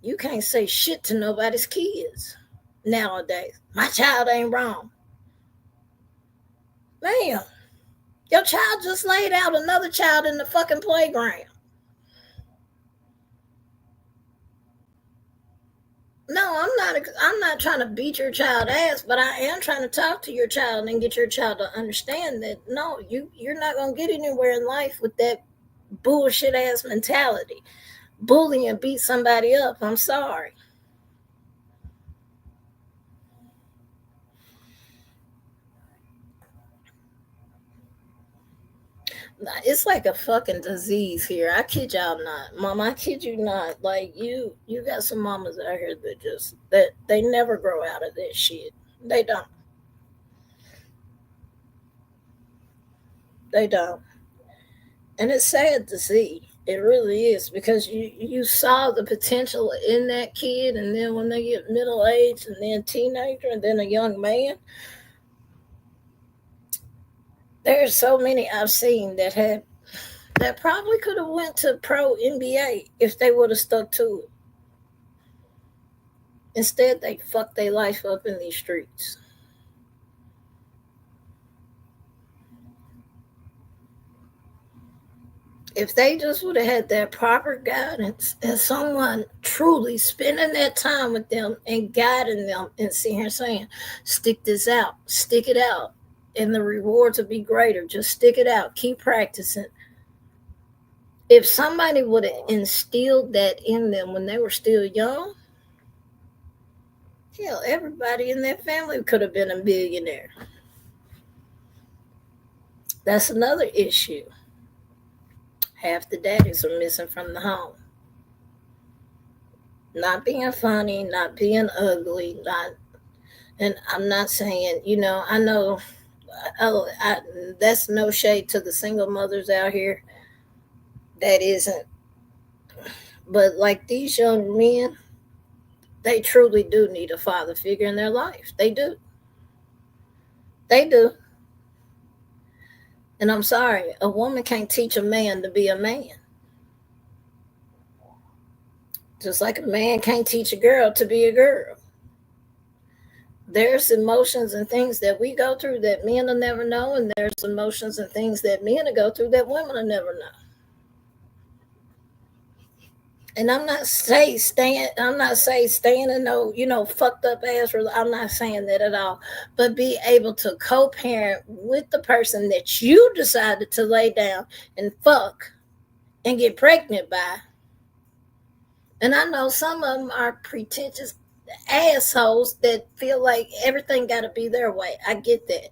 You can't say shit to nobody's kids nowadays. My child ain't wrong. Man, your child just laid out another child in the fucking playground. No, I'm not trying to beat your child ass, but I am trying to talk to your child and get your child to understand that no, you're not gonna get anywhere in life with that bullshit ass mentality. Bully and beat somebody up. I'm sorry. It's like a fucking disease here. I kid y'all not, mom. I kid you not. Like you got some mamas out here that they never grow out of that shit. They don't. They don't. And it's sad to see. It really is because you saw the potential in that kid, and then when they get middle aged, and then teenager, and then a young man, there's so many I've seen that probably could have went to pro NBA if they would have stuck to it. Instead, they fucked their life up in these streets. If they just would have had that proper guidance and someone truly spending that time with them and guiding them and sitting here saying, stick this out, stick it out, and the rewards will be greater. Just stick it out, keep practicing. If somebody would have instilled that in them when they were still young, hell, everybody in that family could have been a millionaire. That's another issue. Half the daddies are missing from the home. Not being funny, not being ugly, and I'm not saying, I know, that's no shade to the single mothers out here. That isn't. But like these young men, they truly do need a father figure in their life. They do. They do. And I'm sorry, a woman can't teach a man to be a man. Just like a man can't teach a girl to be a girl. There's emotions and things that we go through that men will never know, and there's emotions and things that men will go through that women will never know. And I'm not saying staying in no, fucked up ass. I'm not saying that at all. But be able to co-parent with the person that you decided to lay down and fuck and get pregnant by. And I know some of them are pretentious assholes that feel like everything got to be their way. I get that.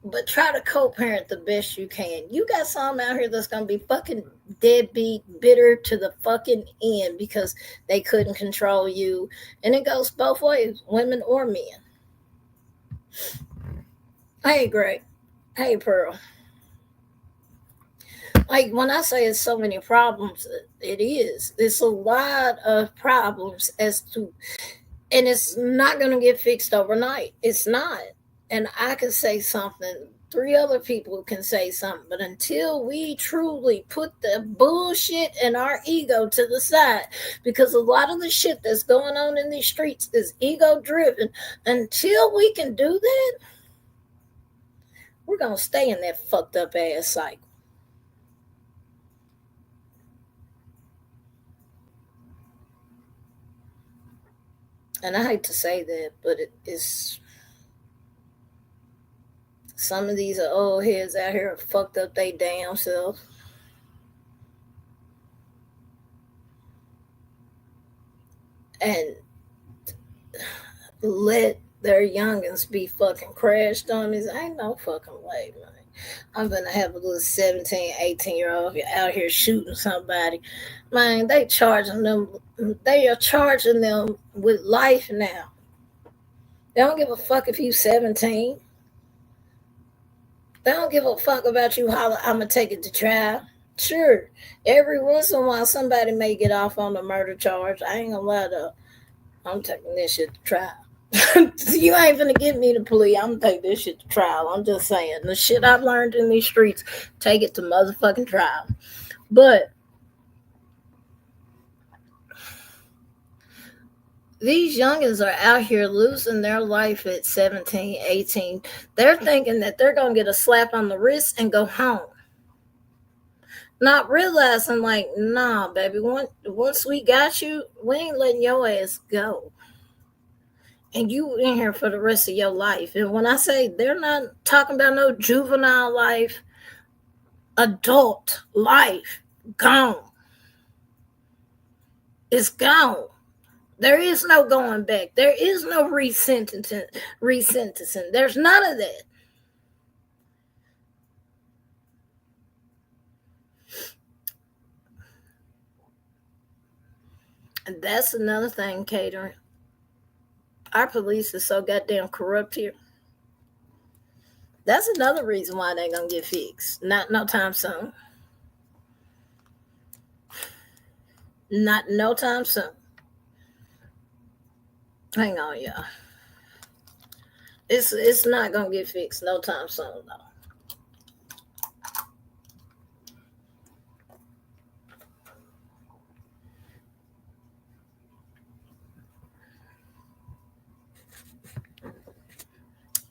But try to co-parent the best you can. You got some out here that's going to be fucking deadbeat, bitter to the fucking end because they couldn't control you. And it goes both ways, women or men. Hey, Greg. Hey, Pearl. Like, when I say it's so many problems, it is. It's a lot of problems and it's not going to get fixed overnight. It's not. And I can say something, 3 other people can say something, but until we truly put the bullshit and our ego to the side, because a lot of the shit that's going on in these streets is ego driven, until we can do that, we're going to stay in that fucked up ass cycle. And I hate to say that, but it's some of these old heads out here are fucked up they damn self. And let their youngins be fucking crash dummies. Ain't no fucking way, man. I'm gonna have a little 17, 18-year-old out here shooting somebody. Man, they are charging them with life now. They don't give a fuck if you 17. They don't give a fuck about you holler, I'm going to take it to trial. Sure, every once in a while somebody may get off on a murder charge. I ain't going to lie though. I'm taking this shit to trial. You ain't gonna get me to plea. I'm gonna take this shit to trial. I'm just saying. The shit I've learned in these streets, take it to motherfucking trial. But these youngins are out here losing their life at 17, 18. They're thinking that they're going to get a slap on the wrist and go home. Not realizing, like, nah, baby, once we got you, we ain't letting your ass go. And you in here for the rest of your life. And when I say they're not talking about no juvenile life, adult life, gone. It's gone. There is no going back. There is no resentencing. There's none of that. And that's another thing, catering. Our police is so goddamn corrupt here. That's another reason why they gonna get fixed. Not no time soon. Not no time soon. Hang on, y'all. It's not gonna get fixed no time soon though.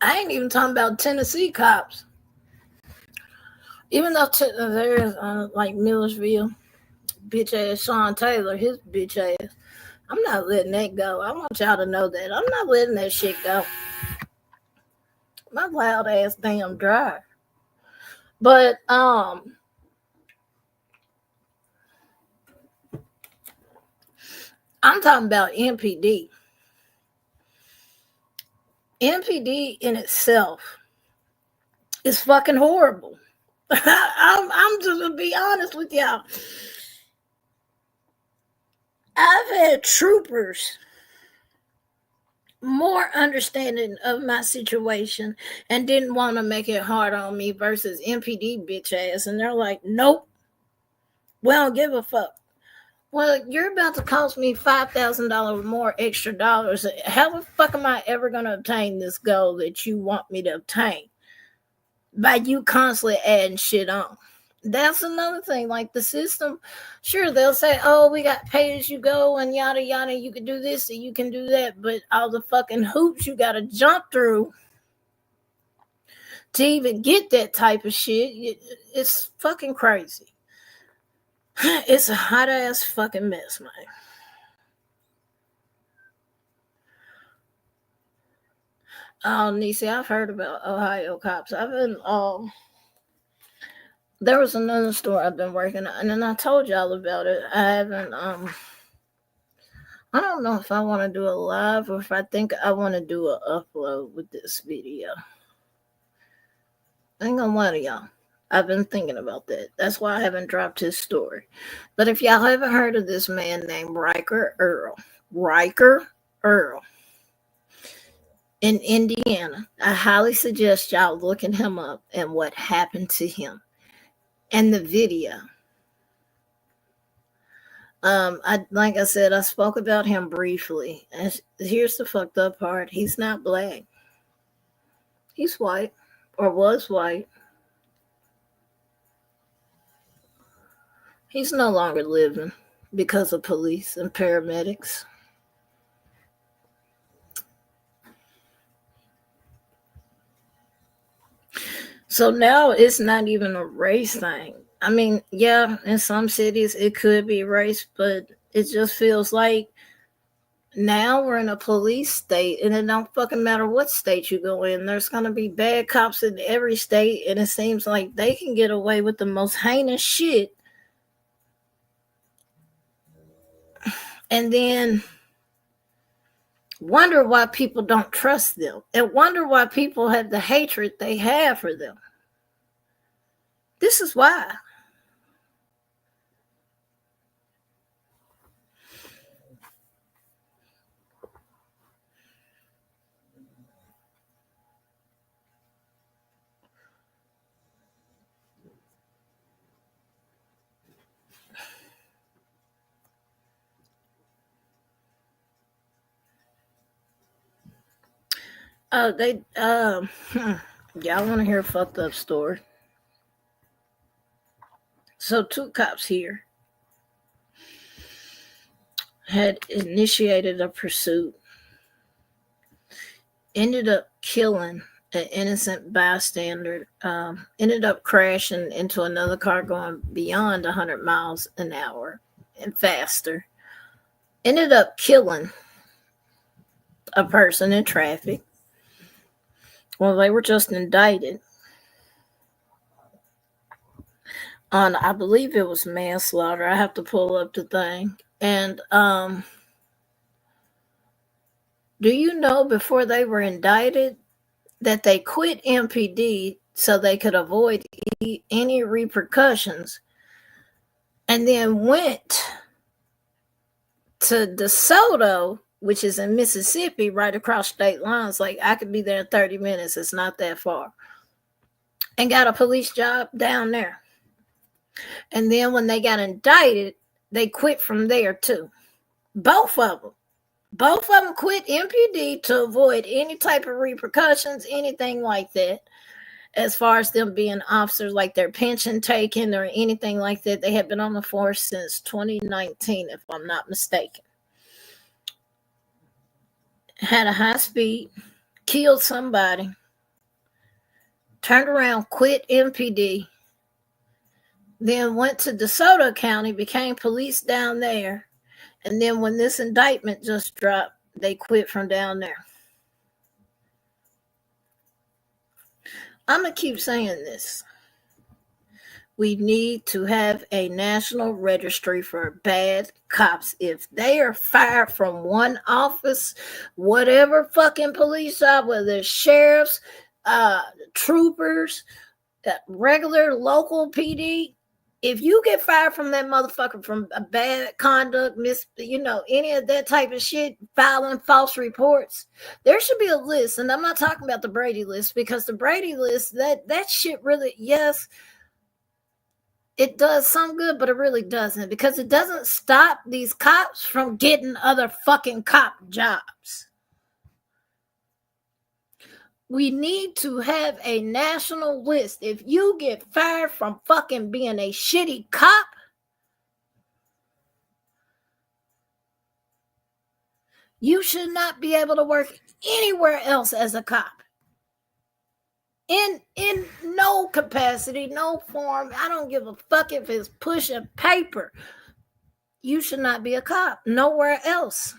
I ain't even talking about Tennessee cops. Even though there's like Millersville, bitch ass Sean Taylor, his bitch ass. I'm not letting that go. I want y'all to know that. I'm not letting that shit go. My loud ass damn drive. But I'm talking about MPD. MPD in itself is fucking horrible. I'm just gonna be honest with y'all. I've had troopers more understanding of my situation and didn't want to make it hard on me versus MPD bitch ass. And they're like, nope, we don't give a fuck. Well, you're about to cost me $5,000 more extra dollars. How the fuck am I ever going to obtain this goal that you want me to obtain? By you constantly adding shit on. That's another thing. Like the system, sure, they'll say, oh, we got pay as you go and yada yada. You can do this and you can do that. But all the fucking hoops you got to jump through to even get that type of shit, it's fucking crazy. It's a hot ass fucking mess, man. Oh, Nisi, I've heard about Ohio cops. I've been there was another store I've been working on, and I told y'all about it. I haven't I don't know if I want to do a live or if I think I want to do an upload with this video. I ain't gonna lie to y'all. I've been thinking about that. That's why I haven't dropped his story. But if y'all haven't heard of this man named Riker Earl in Indiana, I highly suggest y'all looking him up and what happened to him and the video. Like I said, I spoke about him briefly. And here's the fucked up part. He's not black. He's white, or was white. He's no longer living because of police and paramedics. So now it's not even a race thing. I mean, yeah, in some cities it could be race, but it just feels like now we're in a police state, and it don't fucking matter what state you go in. There's gonna be bad cops in every state, and it seems like they can get away with the most heinous shit. And then wonder why people don't trust them, and wonder why people have the hatred they have for them. This is why. They y'all want to hear a fucked up story? So two cops here had initiated a pursuit, ended up killing an innocent bystander, ended up crashing into another car going beyond 100 miles an hour and faster, ended up killing a person in traffic. Well, they were just indicted on, I believe it was manslaughter. I have to pull up the thing. And do you know before they were indicted that they quit MPD so they could avoid any repercussions, and then went to DeSoto, which is in Mississippi, right across state lines. Like I could be there in 30 minutes. It's not that far. And got a police job down there. And then when they got indicted, they quit from there too. Both of them quit MPD to avoid any type of repercussions, anything like that. As far as them being officers, like their pension taken or anything like that. They had been on the force since 2019, if I'm not mistaken. Had a high speed, killed somebody, turned around, quit MPD, then went to DeSoto County, became police down there. And then when this indictment just dropped, they quit from down there. I'm going to keep saying this. We need to have a national registry for bad cops. If they are fired from one office, whatever fucking police job, whether it's sheriffs, troopers, regular local PD, if you get fired from that motherfucker from a bad conduct, any of that type of shit, filing false reports, there should be a list. And I'm not talking about the Brady list, because the Brady list, that shit really, yes, it does some good, but it really doesn't, because it doesn't stop these cops from getting other fucking cop jobs. We need to have a national list. If you get fired from fucking being a shitty cop, you should not be able to work anywhere else as a cop. In no capacity, no form. I don't give a fuck if it's pushing paper. You should not be a cop. Nowhere else.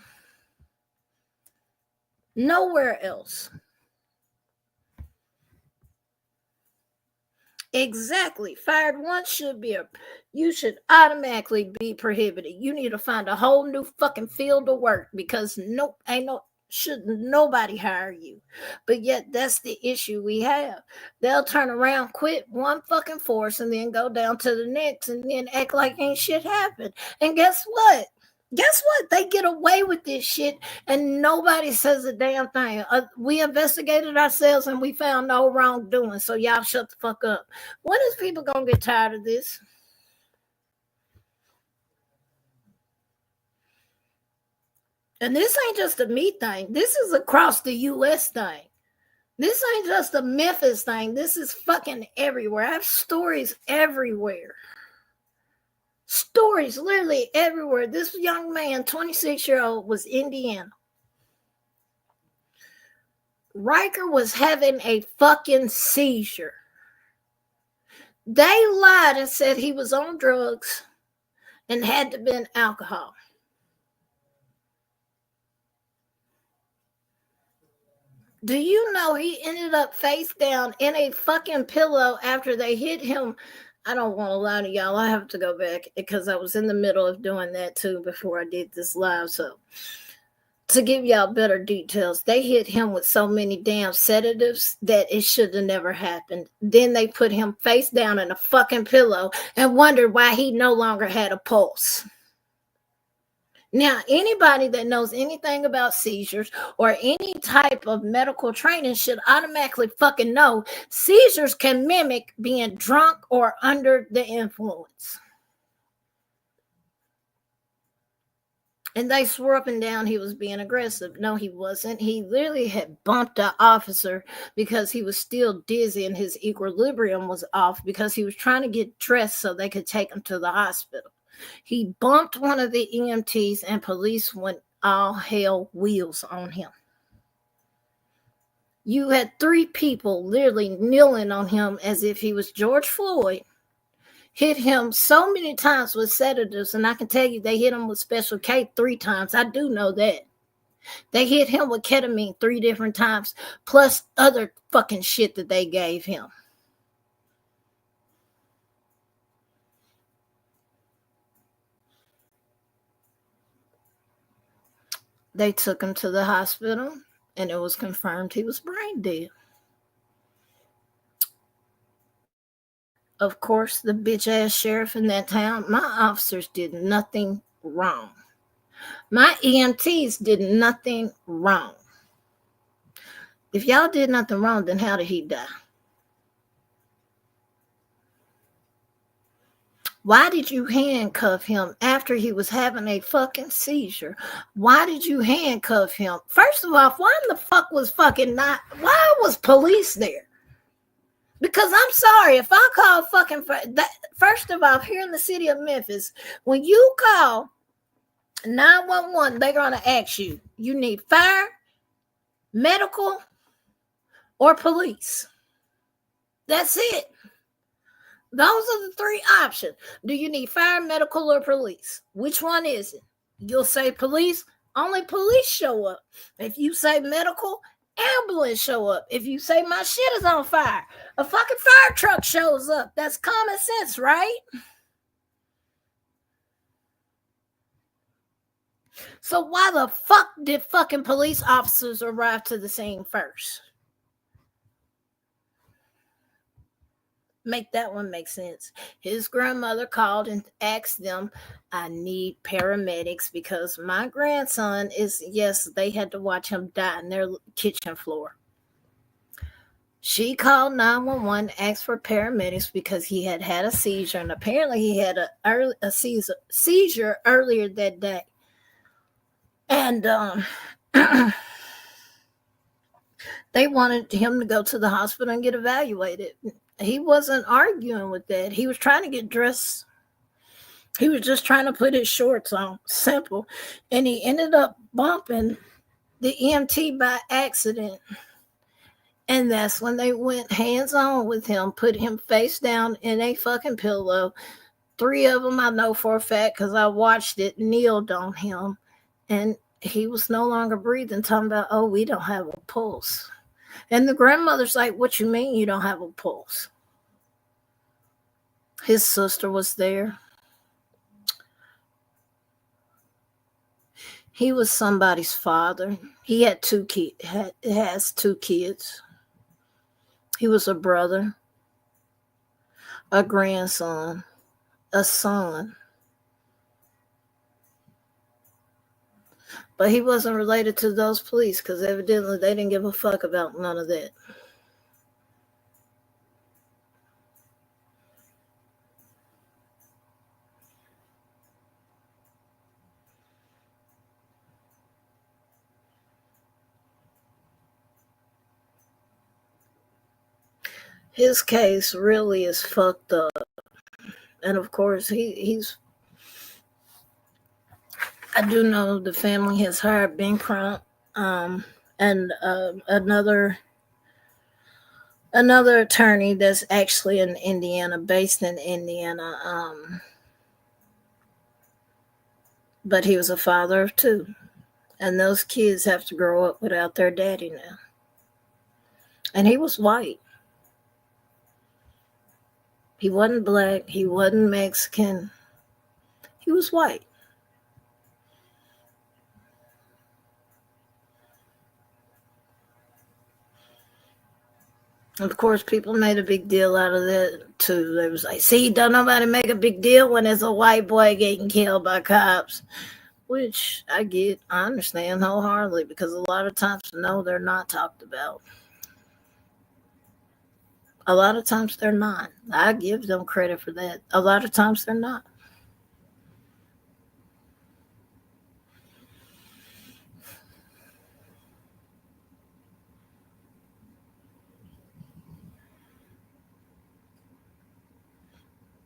Nowhere else. Exactly. Fired once you should automatically be prohibited. You need to find a whole new fucking field of work, because should nobody hire you. But yet that's the issue we have. They'll turn around, quit one fucking force, and then go down to the next and then act like ain't shit happened. And guess what? They get away with this shit and nobody says a damn thing. We investigated ourselves and we found no wrongdoing. So y'all shut the fuck up. When is people gonna get tired of this? And this ain't just a me thing. This is across the U.S. thing. This ain't just a Memphis thing. This is fucking everywhere. I have stories everywhere. Stories literally everywhere. This young man, 26-year-old, was Indiana. Riker was having a fucking seizure. They lied and said he was on drugs and had to been alcohol. Do you know he ended up face down in a fucking pillow after they hit him? I don't want to lie to y'all. I have to go back because I was in the middle of doing that too before I did this live. So to give y'all better details, they hit him with so many damn sedatives that it should have never happened. Then they put him face down in a fucking pillow and wondered why he no longer had a pulse. Now, anybody that knows anything about seizures or any type of medical training should automatically fucking know seizures can mimic being drunk or under the influence. And they swore up and down he was being aggressive. No, he wasn't. He literally had bumped an officer because he was still dizzy and his equilibrium was off because he was trying to get dressed so they could take him to the hospital. He bumped one of the EMTs and police went all hell wheels on him. You had 3 people literally kneeling on him as if he was George Floyd, hit him so many times with sedatives, and I can tell you they hit him with Special K 3 times. I do know that. They hit him with ketamine 3 different times, plus other fucking shit that they gave him. They took him to the hospital, and it was confirmed he was brain dead. Of course, the bitch-ass sheriff in that town, my officers did nothing wrong. My EMTs did nothing wrong. If y'all did nothing wrong, then how did he die? Why did you handcuff him after he was having a fucking seizure? Why did you handcuff him? First of all, why in the fuck was why was police there? Because I'm sorry, if I call first of all, here in the city of Memphis, when you call 911, they're going to ask you need fire, medical, or police. That's it. Those are the three options. Do you need fire, medical, or police? Which one is it? You'll say police, only police show up. If you say medical, ambulance show up. If you say my shit is on fire, a fucking fire truck shows up. That's common sense, right? So why the fuck did fucking police officers arrive to the scene first? Make that one make sense. His grandmother called and asked them, I need paramedics because my grandson is, yes, they had to watch him die on their kitchen floor. She called 911, asked for paramedics because he had a seizure, and apparently he had a seizure earlier that day. And they wanted him to go to the hospital and get evaluated. He wasn't arguing with that. He was trying to get dressed. He was just trying to put his shorts on. Simple. And he ended up bumping the EMT by accident. And that's when they went hands-on with him, put him face down in a fucking pillow. 3 of them, I know for a fact, because I watched it, kneeled on him. And he was no longer breathing, talking about, oh, we don't have a pulse. And the grandmother's like, what you mean you don't have a pulse? His sister was there. He was somebody's father. He had 2 kids. Has 2 kids. He was a brother, a grandson, a son. But he wasn't related to those police because evidently they didn't give a fuck about none of that. His case really is fucked up. And of course, he's... I do know the family has hired Ben Crump and another attorney that's actually in Indiana, based in Indiana. But he was a father of 2. And those kids have to grow up without their daddy now. And he was white. He wasn't black. He wasn't Mexican. He was white. Of course, people made a big deal out of that, too. They was like, see, don't nobody make a big deal when there's a white boy getting killed by cops. Which I get, I understand wholeheartedly, because a lot of times, no, they're not talked about. A lot of times they're not. I give them credit for that. A lot of times they're not.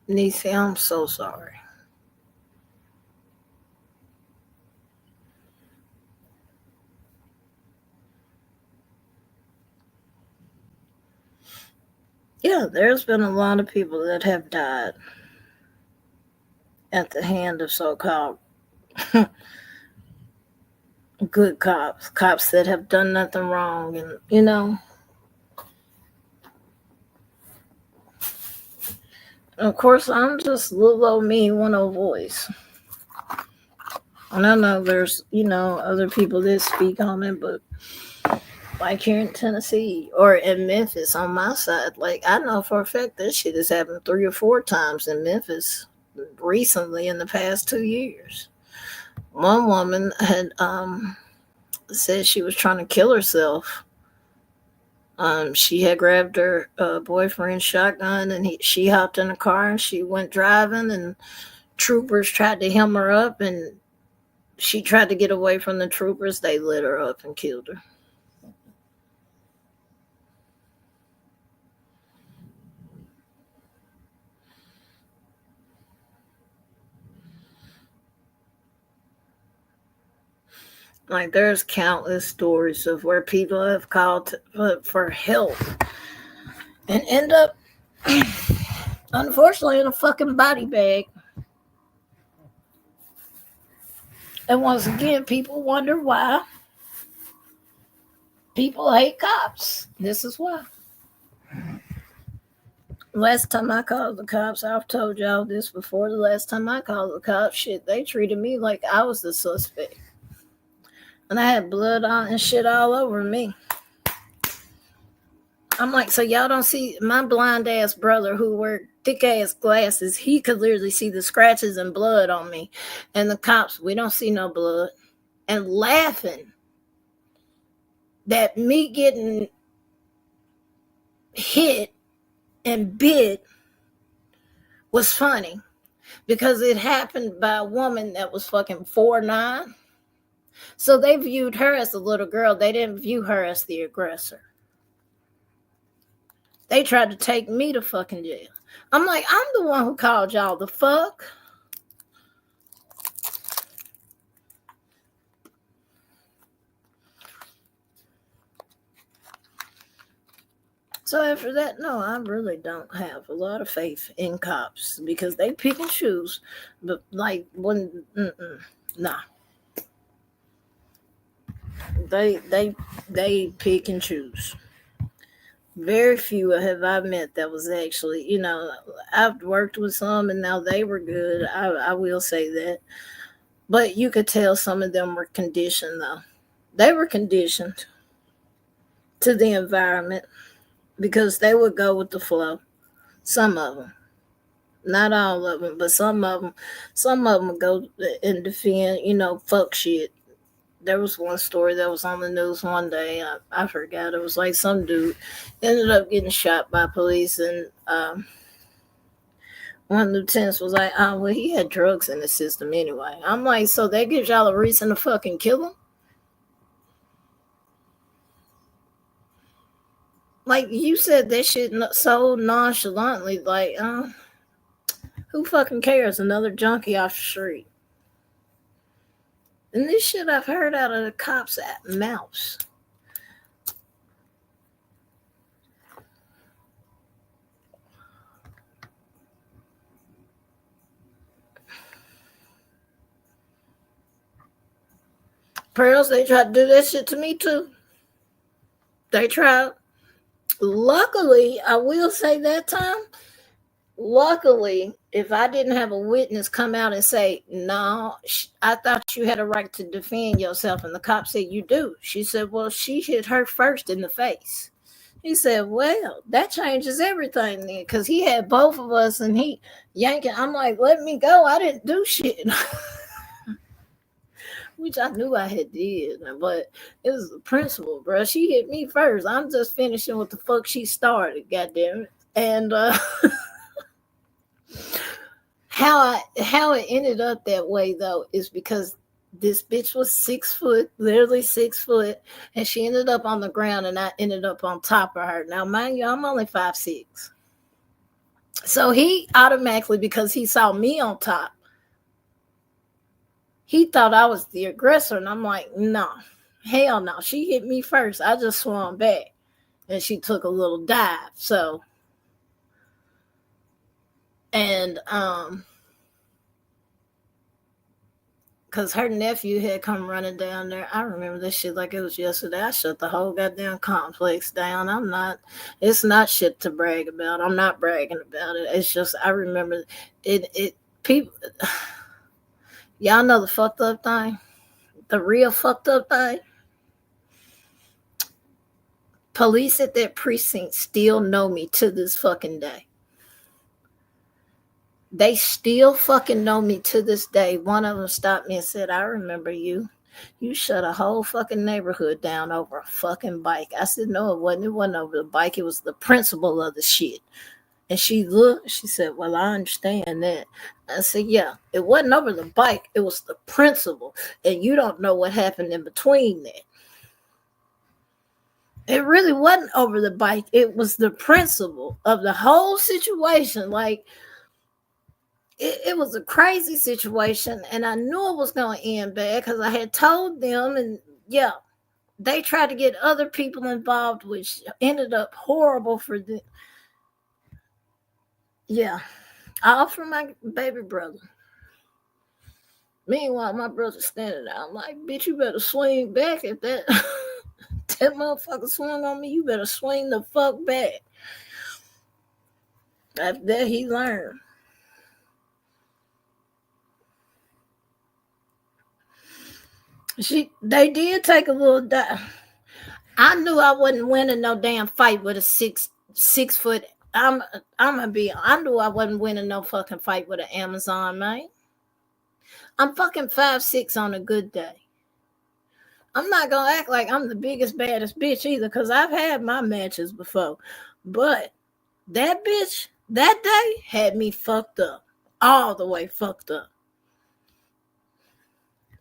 Niecy, I'm so sorry. Yeah, there's been a lot of people that have died at the hand of so-called good cops that have done nothing wrong. And, you know, of course, I'm just little old me, one old voice. And I know there's, other people that speak on it, but like here in Tennessee or in Memphis on my side, like I know for a fact this shit has happened 3 or 4 times in Memphis recently in the past 2 years. One woman had said she was trying to kill herself. She had grabbed her boyfriend's shotgun and she hopped in a car and she went driving, and troopers tried to hem her up, and she tried to get away from the troopers. They lit her up and killed her. Like, there's countless stories of where people have called for help and end up Unfortunately, in a fucking body bag. And once again, people wonder why people hate cops. This is why. Last time I called the cops, I've told y'all this before. The last time I called the cops, shit, they treated me like I was the suspect. And I had blood on and shit all over me. I'm like, so y'all don't see my blind ass brother who wore thick ass glasses? He could literally see the scratches and blood on me. And the cops, we don't see no blood. And laughing that me getting hit and bit was funny because it happened by a woman that was fucking 4'9". So they viewed her as a little girl. They didn't view her as the aggressor. They tried to take me to fucking jail. I'm like, I'm the one who called y'all the fuck. So after that, no, I really don't have a lot of faith in cops because they pick and choose. But like when, nah, they pick and choose. Very few have I met that was actually, I've worked with some and now they were good. I will say that. But you could tell some of them were conditioned though. They were conditioned to the environment because they would go with the flow. Some of them. Not all of them, but some of them would go and defend, fuck shit. There was one story that was on the news one day. I forgot. It was like some dude ended up getting shot by police, and one of the lieutenants was like, "Oh, well, he had drugs in the system anyway." I'm like, so that gives y'all a reason to fucking kill him? Like you said that shit so nonchalantly, like, who fucking cares? Another junkie off the street. And this shit I've heard out of the cops' mouths. Pearls, they tried to do that shit to me too. They tried. Luckily, I will say that time, luckily, if I didn't have a witness come out and say, no, I thought you had a right to defend yourself. And the cop said, you do. She said, well, she hit her first in the face. He said, well, that changes everything then. Because he had both of us and he yanking. I'm like, let me go. I didn't do shit. Which I knew I had did. But it was the principle, bro. She hit me first. I'm just finishing what the fuck she started, goddamn it. And how it ended up that way though is because this bitch was 6 foot, literally 6 foot, and she ended up on the ground and I ended up on top of her. Now, mind you, I'm only 5'6". So he automatically, because he saw me on top, he thought I was the aggressor. And I'm like, no, hell no. She hit me first. I just swung back and she took a little dive. So, and because her nephew had come running down there. I remember this shit like it was yesterday. I shut the whole goddamn complex down. It's not shit to brag about. I'm not bragging about it. It's just, I remember people, y'all know the fucked up thing? The real fucked up thing? Police at that precinct still know me to this fucking day. They still fucking know me to this day. One of them stopped me and said, I remember you. You shut a whole fucking neighborhood down over a fucking bike. I said, no, it wasn't. It wasn't over the bike. It was the principle of the shit. And she looked, she said, well, I understand that. I said, yeah, it wasn't over the bike. It was the principle. And you don't know what happened in between that. It really wasn't over the bike. It was the principle of the whole situation. Like, it was a crazy situation, and I knew it was going to end bad because I had told them, and yeah, they tried to get other people involved, which ended up horrible for them. Yeah. All for my baby brother. Meanwhile, my brother's standing there. I'm like, bitch, you better swing back if that that motherfucker swung on me. You better swing the fuck back. After that, he learned. They did take a little dive. I knew I wasn't winning no damn fight with a six foot. I'm gonna be. I knew I wasn't winning no fucking fight with an Amazon man. I'm fucking 5'6" on a good day. I'm not gonna act like I'm the biggest baddest bitch either, cause I've had my matches before. But that bitch that day had me fucked up, all the way fucked up.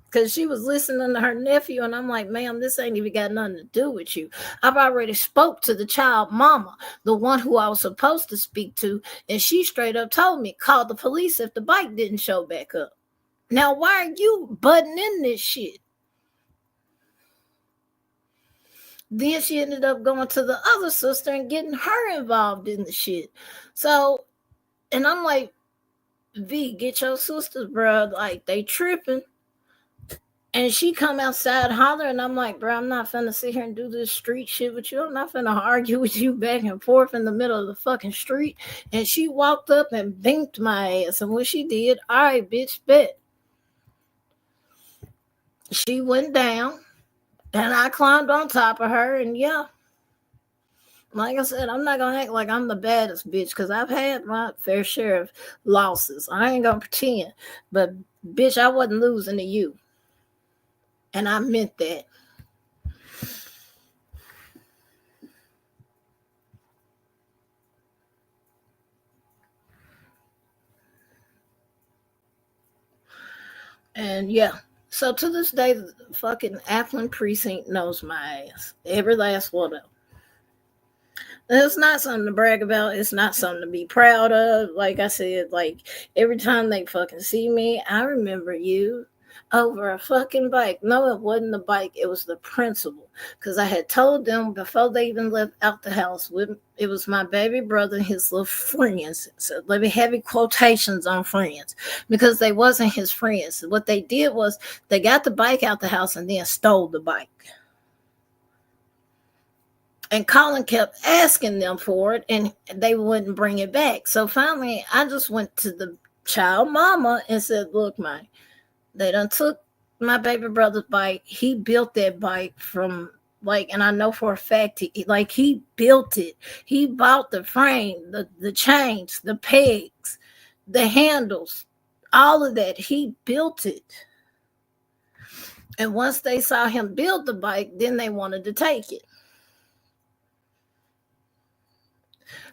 Because she was listening to her nephew, and I'm like, ma'am, this ain't even got nothing to do with you. I've already spoke to the child mama, the one who I was supposed to speak to, and she straight up told me, call the police if the bike didn't show back up. Now, why are you butting in this shit? Then she ended up going to the other sister and getting her involved in the shit. So, and I'm like, V, get your sisters, bro. Like, they tripping. And she come outside hollering. I'm like, bro, I'm not finna sit here and do this street shit with you. I'm not finna argue with you back and forth in the middle of the fucking street. And she walked up and binked my ass. And what she did, all right, bitch, bet. She went down. And I climbed on top of her. And yeah, like I said, I'm not gonna act like I'm the baddest bitch, because I've had my fair share of losses. I ain't gonna pretend. But bitch, I wasn't losing to you. And I meant that. And yeah. So to this day, the fucking Ackland precinct knows my ass. Every last one of them. And it's not something to brag about. It's not something to be proud of. Like I said, like every time they fucking see me, I remember you over a fucking bike. No, it wasn't the bike. It was the principal. Because I had told them before they even left out the house, it was my baby brother and his little friends. So let me heavy quotations on friends, because they wasn't his friends. What they did was they got the bike out the house and then stole the bike. And Colin kept asking them for it, and they wouldn't bring it back. So finally, I just went to the child mama and said, look, man, they done took my baby brother's bike. He built that bike from, like, and I know for a fact, he built it. He bought the frame, the chains, the pegs, the handles, all of that. He built it. And once they saw him build the bike, then they wanted to take it.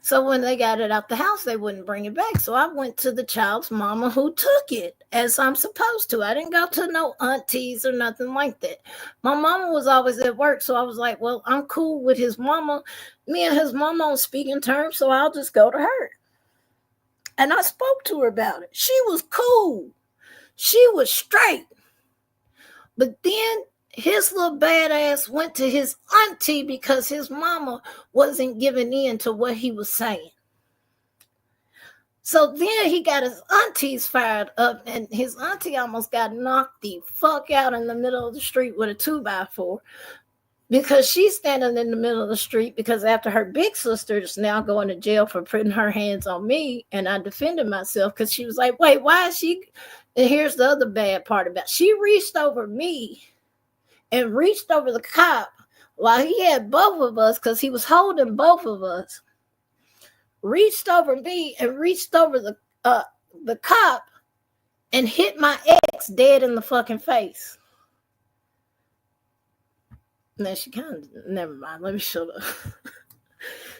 So when they got it out the house, they wouldn't bring it back. So I went to the child's mama who took it, as I'm supposed to. I didn't go to no aunties or nothing like that. My mama was always at work, so I was like, well, I'm cool with his mama. Me and his mama on speaking terms, so I'll just go to her. And I spoke to her about it. She was cool. She was straight. But then his little badass went to his auntie because his mama wasn't giving in to what he was saying. So then he got his aunties fired up, and his auntie almost got knocked the fuck out in the middle of the street with a 2x4, because she's standing in the middle of the street, because after her big sister is now going to jail for putting her hands on me, and I defended myself because she was like, wait, why is she? And here's the other bad part about it. She reached over me and reached over the cop while he had both of us, because he was holding both of us, reached over me and reached over the cop and hit my ex dead in the fucking face. Now she kind of, never mind, let me shut up.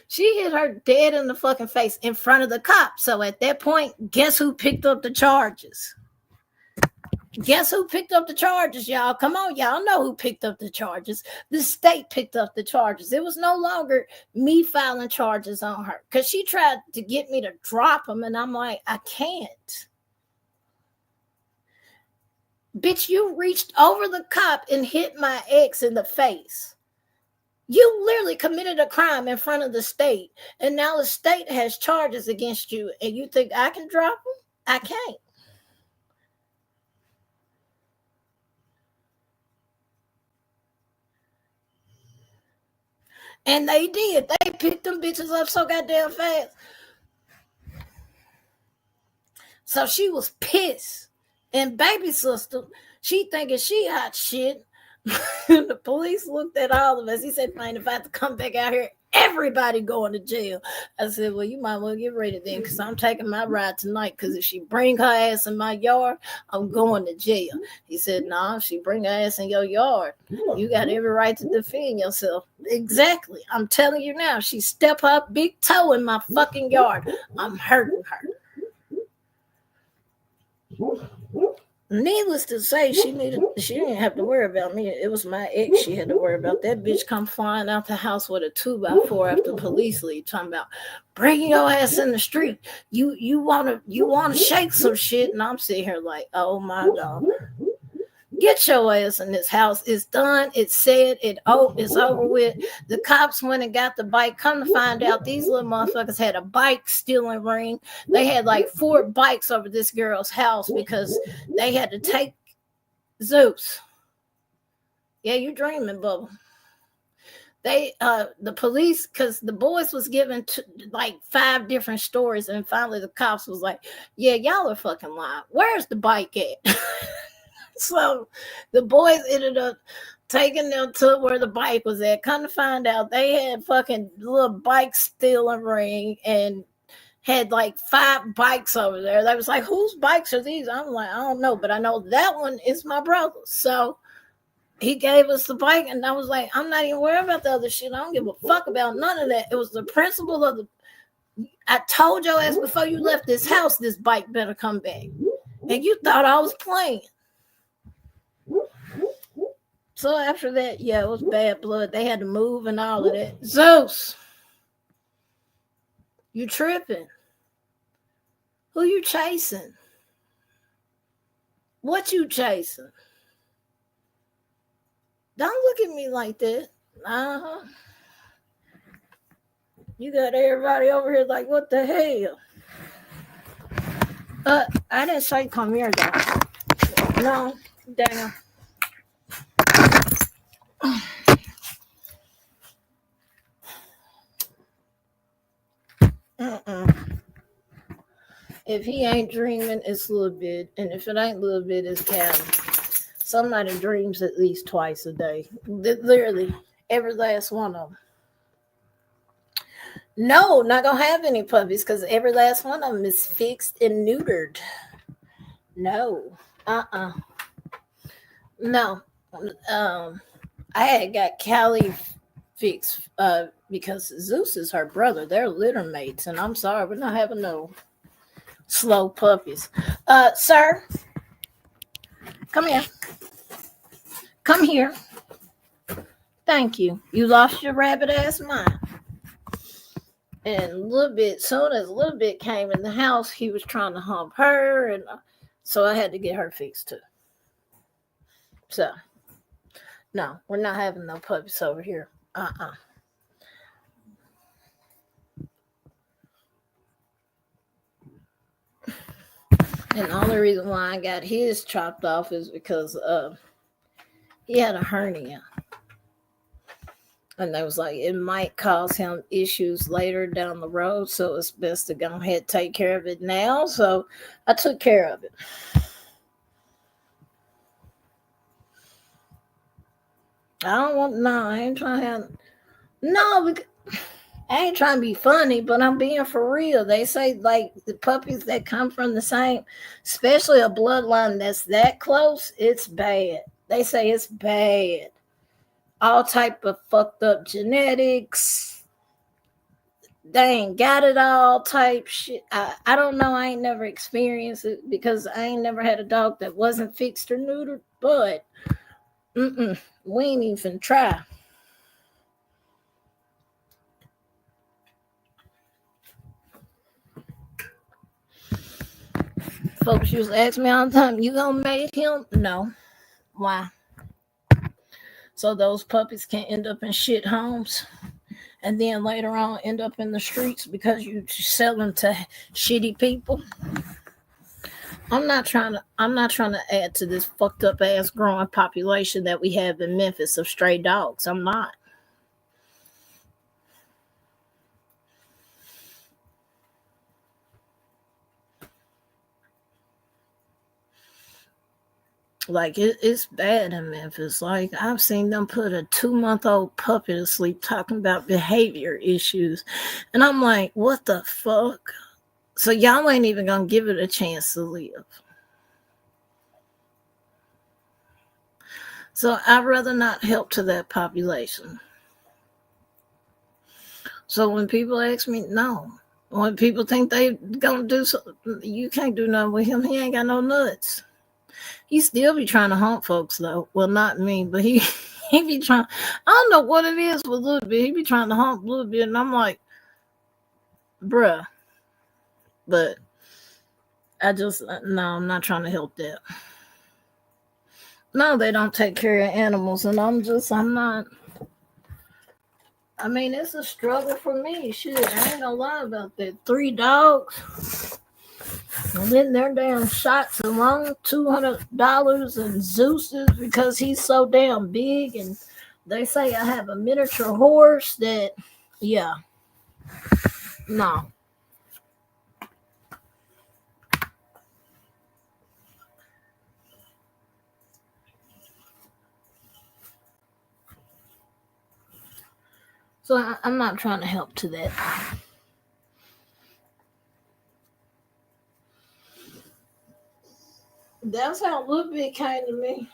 She hit her dead in the fucking face in front of the cop. So at that point, guess who picked up the charges? Guess who picked up the charges, y'all? Come on, y'all know who picked up the charges. The state picked up the charges. It was no longer me filing charges on her, because she tried to get me to drop them, and I'm like, I can't. Bitch, you reached over the cop and hit my ex in the face. You literally committed a crime in front of the state, and now the state has charges against you, and you think I can drop them? I can't. And they did. They picked them bitches up so goddamn fast. So she was pissed. And baby sister, she thinking she hot shit. The police looked at all of us. He said, "Man, if I have to come back out here, everybody going to jail." I said, "Well, you might well get ready then, because I'm taking my ride tonight. Because if she bring her ass in my yard, I'm going to jail." He said, "Nah, if she bring her ass in your yard, you got every right to defend yourself." Exactly. I'm telling you now, she step her big toe in my fucking yard, I'm hurting her. Needless to say, she didn't have to worry about me. It was my ex she had to worry about. That bitch come flying out the house with a 2x4 after police leave, talking about bringing your ass in the street. You wanna shake some shit, and I'm sitting here like, oh my God. Get your ass in this house. It's done. It's said. It's over with. The cops went and got the bike. Come to find out, these little motherfuckers had a bike stealing ring. They had like 4 bikes over this girl's house because they had to take Zeus. Yeah, you dreaming, Bubba. They the police, because the boys was given like 5 different stories, and finally the cops was like, "Yeah, y'all are fucking lying. Where's the bike at?" So the boys ended up taking them to where the bike was at. Come to find out, they had fucking little bike stealing ring and had like 5 bikes over there. They was like, "Whose bikes are these?" I'm like, "I don't know, but I know that one is my brother's." So he gave us the bike, and I was like, "I'm not even worried about the other shit. I don't give a fuck about none of that." It was the principle of I told your ass before you left this house, this bike better come back. And you thought I was playing. So after that, yeah, it was bad blood. They had to move and all of that. Zeus, you tripping. Who you chasing? What you chasing? Don't look at me like that. Uh-huh. You got everybody over here like, what the hell? I didn't say come here, though. No, damn. If he ain't dreaming, it's a little bit. And if it ain't a little bit, it's Callie. Somebody dreams at least twice a day. Literally, every last one of them. No, not going to have any puppies because every last one of them is fixed and neutered. No. No. I had got Callie fixed because Zeus is her brother. They're litter mates. And I'm sorry, we're not having no slow puppies. Sir, come here. Come here. Thank you. You lost your rabbit ass mind. And soon as a little bit came in the house, he was trying to hump her, and so I had to get her fixed too. So, no, we're not having no puppies over here. And the only reason why I got his chopped off is because he had a hernia. And they was like, it might cause him issues later down the road, so it's best to go ahead and take care of it now. So I took care of it. I ain't trying to have, I ain't trying to be funny, but I'm being for real. They say, like, the puppies that come from the same, especially a bloodline that's that close, it's bad. They say it's bad. All type of fucked up genetics. They ain't got it all type shit. I don't know. I ain't never experienced it because I ain't never had a dog that wasn't fixed or neutered. But we ain't even try. Folks used to ask me all the time, "You gonna make him?" No. Why? so those puppies can end up in shit homes and then later on end up in the streets because you sell them to shitty people. I'm not trying to add to this fucked up ass growing population that we have in Memphis of stray dogs. I'm not. Like it's bad in Memphis. Like I've seen them put a 2-month-old puppy to sleep talking about behavior issues. And I'm like, what the fuck? So y'all ain't even gonna give it a chance to live. So I'd rather not help to that population. So when people ask me, no. When people think they gonna do something, you can't do nothing with him. He ain't got no nuts. He still be trying to hump folks though. Well, not me, but he be trying. I don't know what it is with a little bit. He be trying to hump a little bit, and I'm like, bruh. But I just no, I'm not trying to help that. No, they don't take care of animals, and I'm not. I mean, it's a struggle for me. Shit, I ain't gonna lie about that. 3 dogs. And then their damn shots alone, $200 and Zeus's because he's so damn big. And they say I have a miniature horse that, yeah, no. So I'm not trying to help to that. That's how Little Bit came to me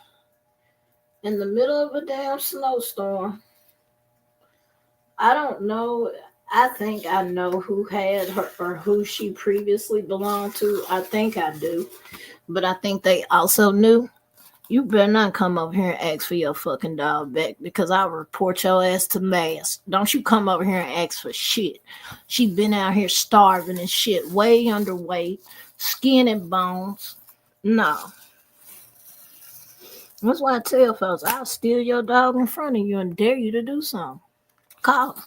in the middle of a damn snowstorm. I don't know. I think I know who had her or who she previously belonged to. I think I do. But I think they also knew. You better not come over here and ask for your fucking dog back because I'll report your ass to mass. Don't you come over here and ask for shit. She been out here starving and shit, way underweight, skin and bones. No. That's why I tell folks, I'll steal your dog in front of you and dare you to do something. Call.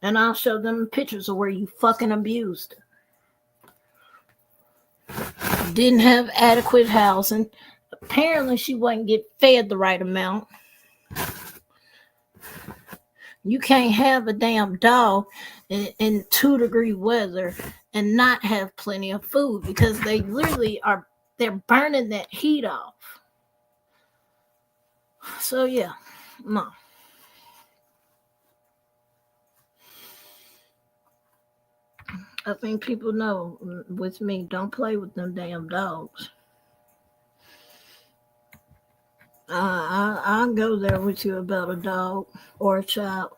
And I'll show them pictures of where you fucking abused her. Didn't have adequate housing. Apparently she wasn't get fed the right amount. You can't have a damn dog in 2-degree weather and not have plenty of food because they literally they're burning that heat off. So yeah, no. I think people know with me, don't play with them damn dogs. I'll go there with you about a dog or a child.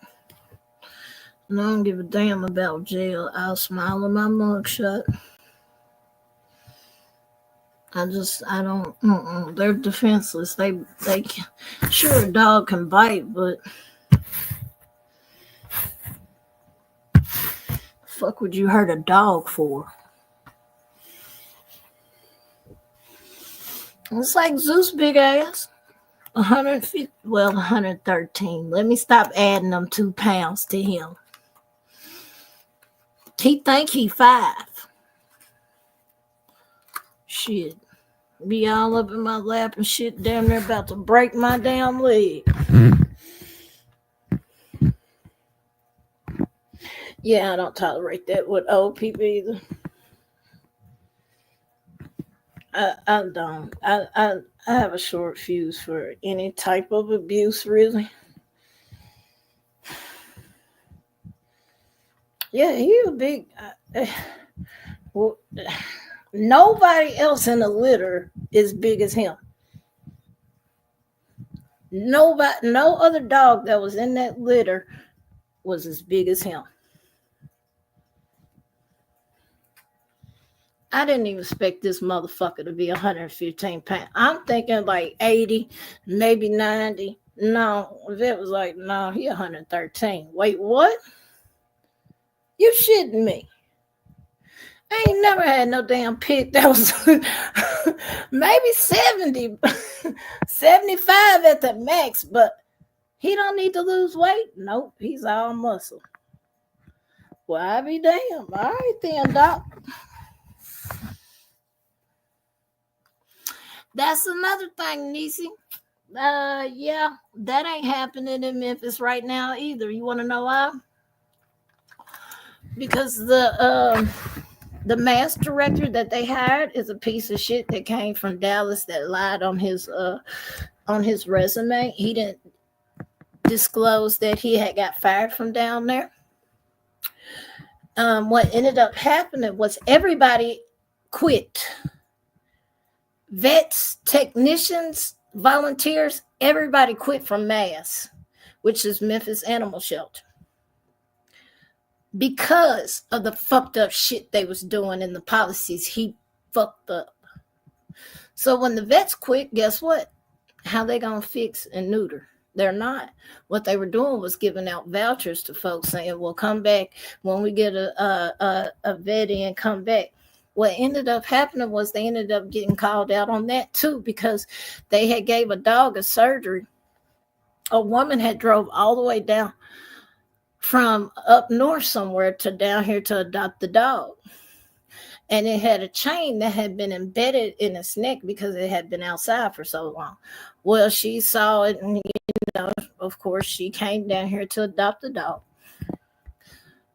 And I don't give a damn about jail. I'll smile on my mugshot. I don't, they're defenseless. They sure, a dog can bite, but fuck would you hurt a dog for? It's like Zeus big ass. 150, 113. Let me stop adding them 2 pounds to him. He think he 5. Shit. Be all up in my lap and shit, damn near about to break my damn leg. Yeah, I don't tolerate that with old people either. I don't. I have a short fuse for any type of abuse, really. Yeah, he was big. Well, nobody else in the litter is big as him. No other dog that was in that litter was as big as him. I didn't even expect this motherfucker to be 115 pounds. I'm thinking like 80, maybe 90. No, Vet was like, no, he 113. Wait, what? You shitting me? I ain't never had no damn pig that was maybe 70, 75 at the max, but He don't need to lose weight. Nope, he's all muscle. Well, I be damn. All right then, doc. That's another thing, Niecy. Yeah, that ain't happening in Memphis right now either. You want to know why? Because the mass director that they hired is a piece of shit that came from Dallas that lied on his resume. He didn't disclose that he had got fired from down there. What ended up happening was everybody quit. Vets, technicians, volunteers, everybody quit from MASS, which is Memphis Animal Shelter, because of the fucked up shit they was doing and the policies he fucked up. So when the vets quit, guess what? How they gonna fix and neuter? They're not. What they were doing was giving out vouchers to folks saying, well, come back when we get a vet in, come back. What ended up happening was they ended up getting called out on that too, because they had gave a dog a surgery. A woman had drove all the way down from up north somewhere to down here to adopt the dog. And it had a chain that had been embedded in its neck because it had been outside for so long. Well, she saw it, and of course, she came down here to adopt the dog.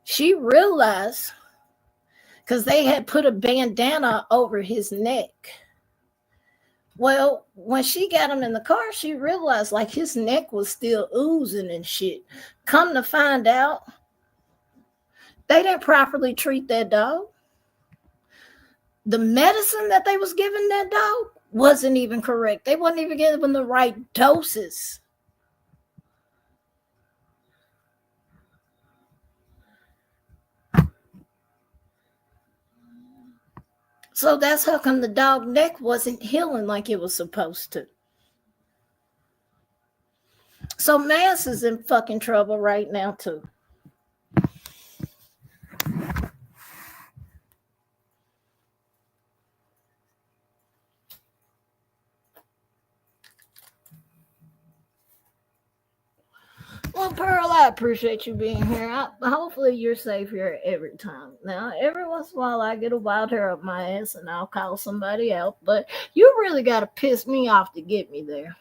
She realized, because they had put a bandana over his neck. Well, when she got him in the car, she realized like his neck was still oozing and shit. Come to find out, they didn't properly treat that dog. The medicine that they was giving that dog wasn't even correct. They wasn't even giving the right doses. So that's how come the dog neck wasn't healing like it was supposed to. So MASS is in fucking trouble right now too. Well, Pearl, I appreciate you being here. Hopefully you're safe here every time. Now, every once in a while I get a wild hair up my ass and I'll call somebody out, but you really got to piss me off to get me there.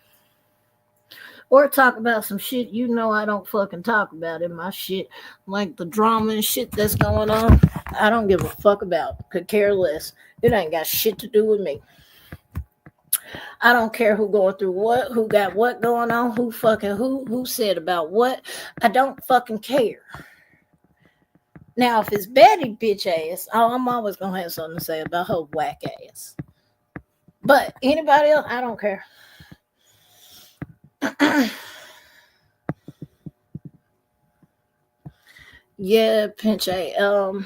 Or talk about some shit you know I don't fucking talk about in my shit, like the drama and shit that's going on. I don't give a fuck about. Could care less. It ain't got shit to do with me. I don't care who going through what, who got what going on, who fucking who said about what. I don't fucking care. Now, if it's Betty bitch ass, I'm always gonna have something to say about her whack ass. But anybody else, I don't care. Yeah, Pinche.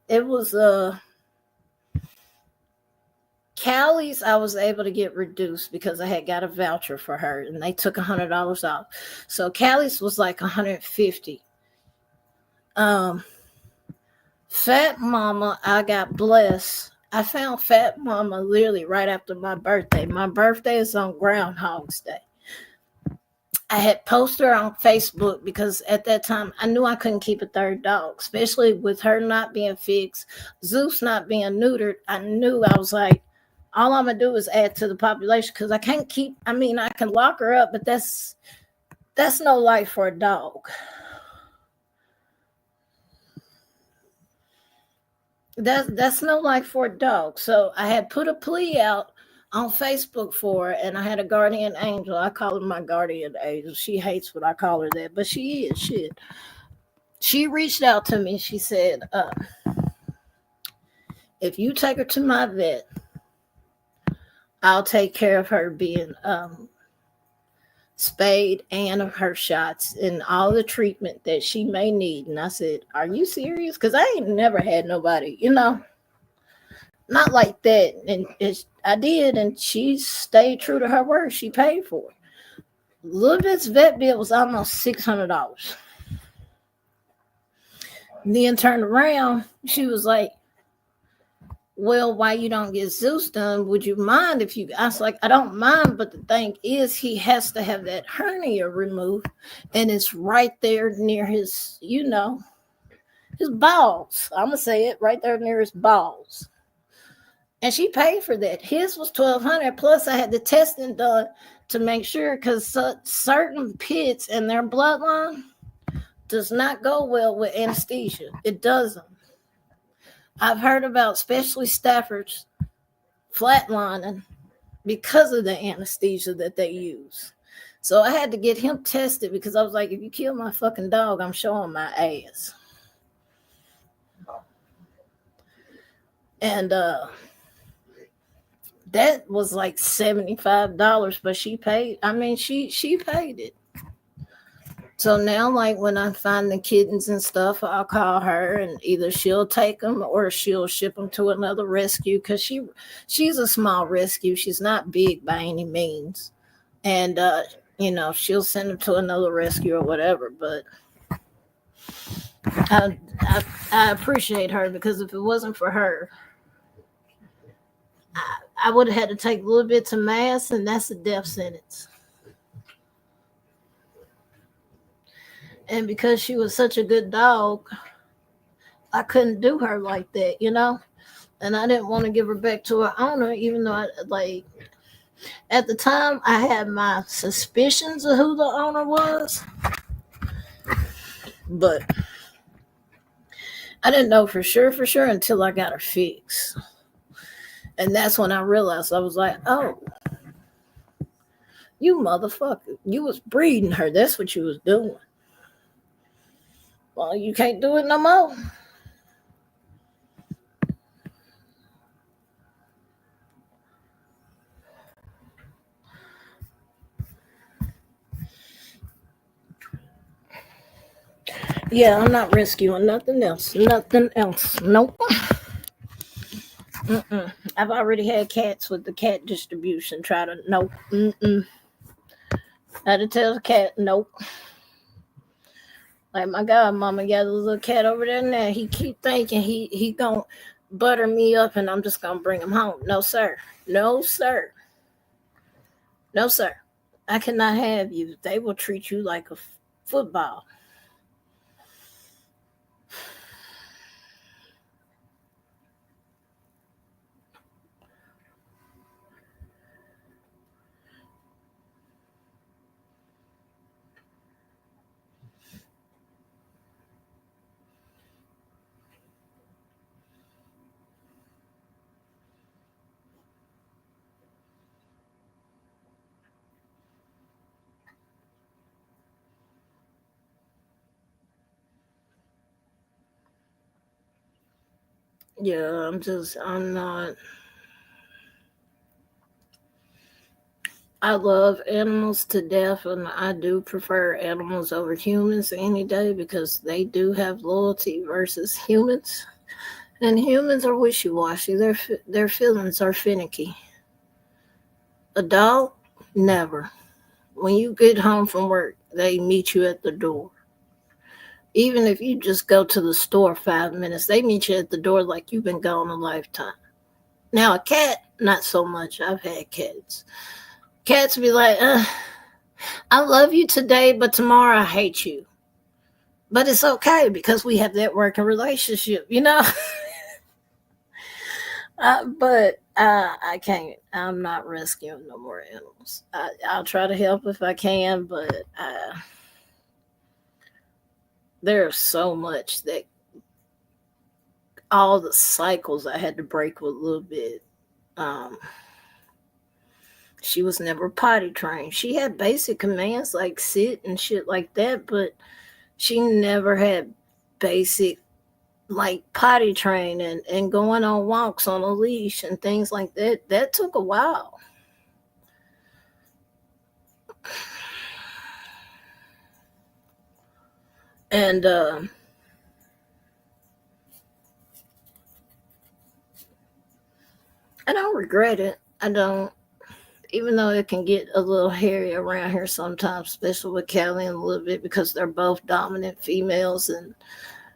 It was Callie's. I was able to get reduced because I had got a voucher for her, and they took $100 off. So Callie's was like $150. Fat Mama, I got blessed. I found Fat Mama literally right after my birthday. My birthday is on Groundhog's Day. I had posted her on Facebook because at that time I knew I couldn't keep a third dog, especially with her not being fixed, Zeus not being neutered. I knew I was like, all I'm gonna do is add to the population because I can't keep. I mean, I can lock her up, but that's no life for a dog. That's no life for a dog. So I had put a plea out on Facebook for her, and I had a guardian angel. I call her my guardian angel. She hates when I call her that, but she is shit. She reached out to me. She said, if you take her to my vet, I'll take care of her being spayed and of her shots and all the treatment that she may need. And I said, are you serious? Because I ain't never had nobody, not like that. And I did, and she stayed true to her word. She paid for it. Little bit's vet bill was almost $600. Then turned around, she was like, well, why you don't get Zeus done? Would you mind if you? I was like, I don't mind, but the thing is, he has to have that hernia removed, and it's right there near his, his balls. I'm gonna say it right there near his balls. And she paid for that. His was $1,200 plus I had the testing done to make sure because certain pits in their bloodline does not go well with anesthesia. It doesn't. I've heard about especially Stafford's flatlining because of the anesthesia that they use. So I had to get him tested because I was like, if you kill my fucking dog, I'm showing my ass. And that was like $75, but she paid. I mean, she paid it. So now, like when I find the kittens and stuff, I'll call her, and either she'll take them or she'll ship them to another rescue because she's a small rescue. She's not big by any means, and she'll send them to another rescue or whatever. But I appreciate her because if it wasn't for her, I would have had to take a little bit to mass, and that's a death sentence. And because she was such a good dog, I couldn't do her like that, And I didn't want to give her back to her owner, even though at the time I had my suspicions of who the owner was, but I didn't know for sure until I got her fixed. And that's when I realized, I was like, oh, you motherfucker, you was breeding her. That's what you was doing. Well, you can't do it no more. Yeah, I'm not rescuing nothing else. Nothing else. Nope. I've already had cats with the cat distribution try to, nope. I had to tell the cat, nope. Like, my God, mama got a little cat over there now. He keep thinking he gonna butter me up and I'm just gonna bring him home. No, sir. No, sir. No, sir. I cannot have you. They will treat you like a football. Yeah, I'm not. I love animals to death, and I do prefer animals over humans any day because they do have loyalty versus humans. And humans are wishy-washy. Their feelings are finicky. A dog, never. When you get home from work, they meet you at the door. Even if you just go to the store 5 minutes, they meet you at the door like you've been gone a lifetime. Now, a cat, not so much. I've had cats. Cats be like, I love you today, but tomorrow I hate you. But it's okay because we have that working relationship, but I can't. I'm not rescuing no more animals. I'll try to help if I can, but there's so much that all the cycles I had to break with a little bit. She was never potty trained. She had basic commands like sit and shit like that, but she never had basic like potty training and going on walks on a leash and things like that. That took a while. And I don't regret it. I don't. Even though it can get a little hairy around here sometimes, especially with Callie and a little bit because they're both dominant females, and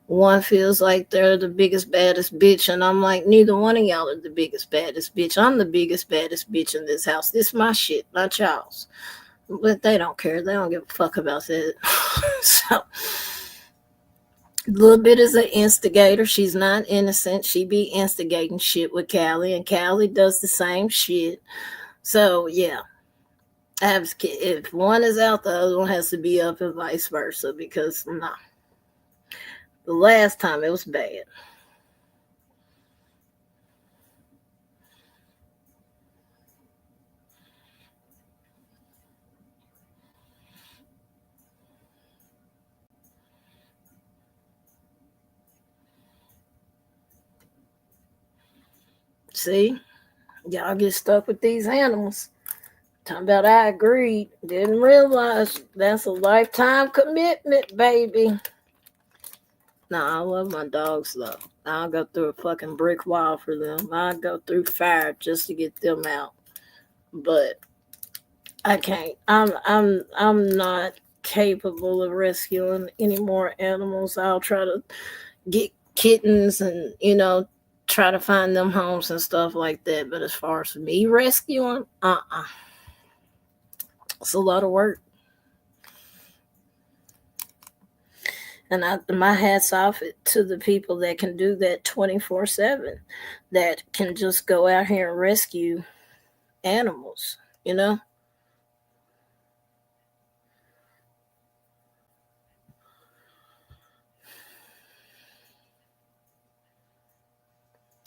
One feels like they're the biggest, baddest bitch, and I'm like, neither one of y'all are the biggest, baddest bitch. I'm the biggest, baddest bitch in this house. This is my shit, not y'all's. But they don't care. They don't give a fuck about that. So, a little bit is an instigator. She's not innocent. She be instigating shit with Callie, and Callie does the same shit. So, yeah. If one is out, the other one has to be up, and vice versa. Because nah, the last time it was bad. See, y'all get stuck with these animals. Talking about I agreed. Didn't realize that's a lifetime commitment, baby. Nah, I love my dogs though. I'll go through a fucking brick wall for them. I'll go through fire just to get them out. But I can't. I'm not capable of rescuing any more animals. I'll try to get kittens and try to find them homes and stuff like that. But as far as me rescuing, it's a lot of work. And my hat's off to the people that can do that 24/7, that can just go out here and rescue animals, you know?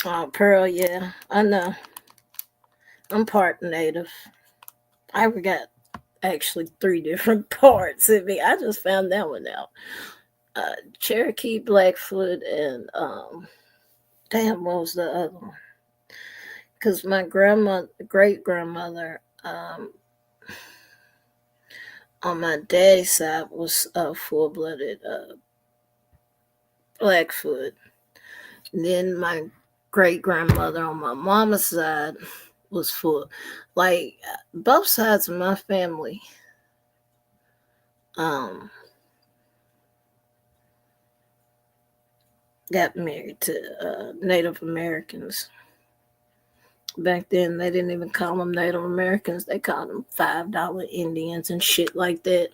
Oh, Pearl, yeah, I know. I'm part native. I got actually three different parts in me. I just found that one out. Cherokee, Blackfoot, and damn, what was the other one? Because my great grandmother, on my daddy's side was full blooded Blackfoot. And then my great grandmother on my mama's side was full. Like both sides of my family um, got married to Native Americans. Back then, they didn't even call them Native Americans. They called them $5 Indians and shit like that.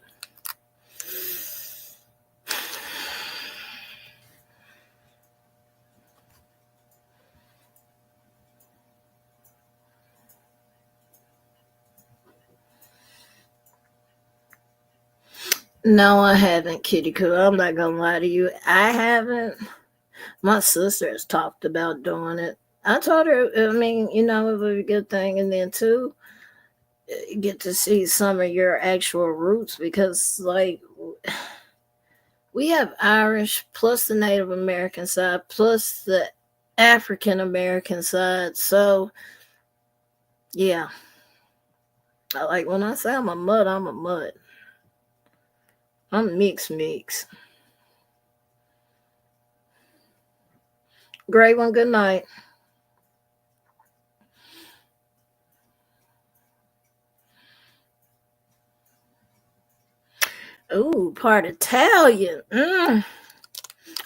No, I haven't, Kitty Coo. I'm not gonna lie to you. I haven't. My sister has talked about doing it. I told her, I mean, it would be a good thing. And then, too, you get to see some of your actual roots because, like, we have Irish plus the Native American side plus the African American side. So, yeah. Like, when I say I'm a mud, I'm a mud. I'm mix. Great one. Good night. Ooh, part Italian. I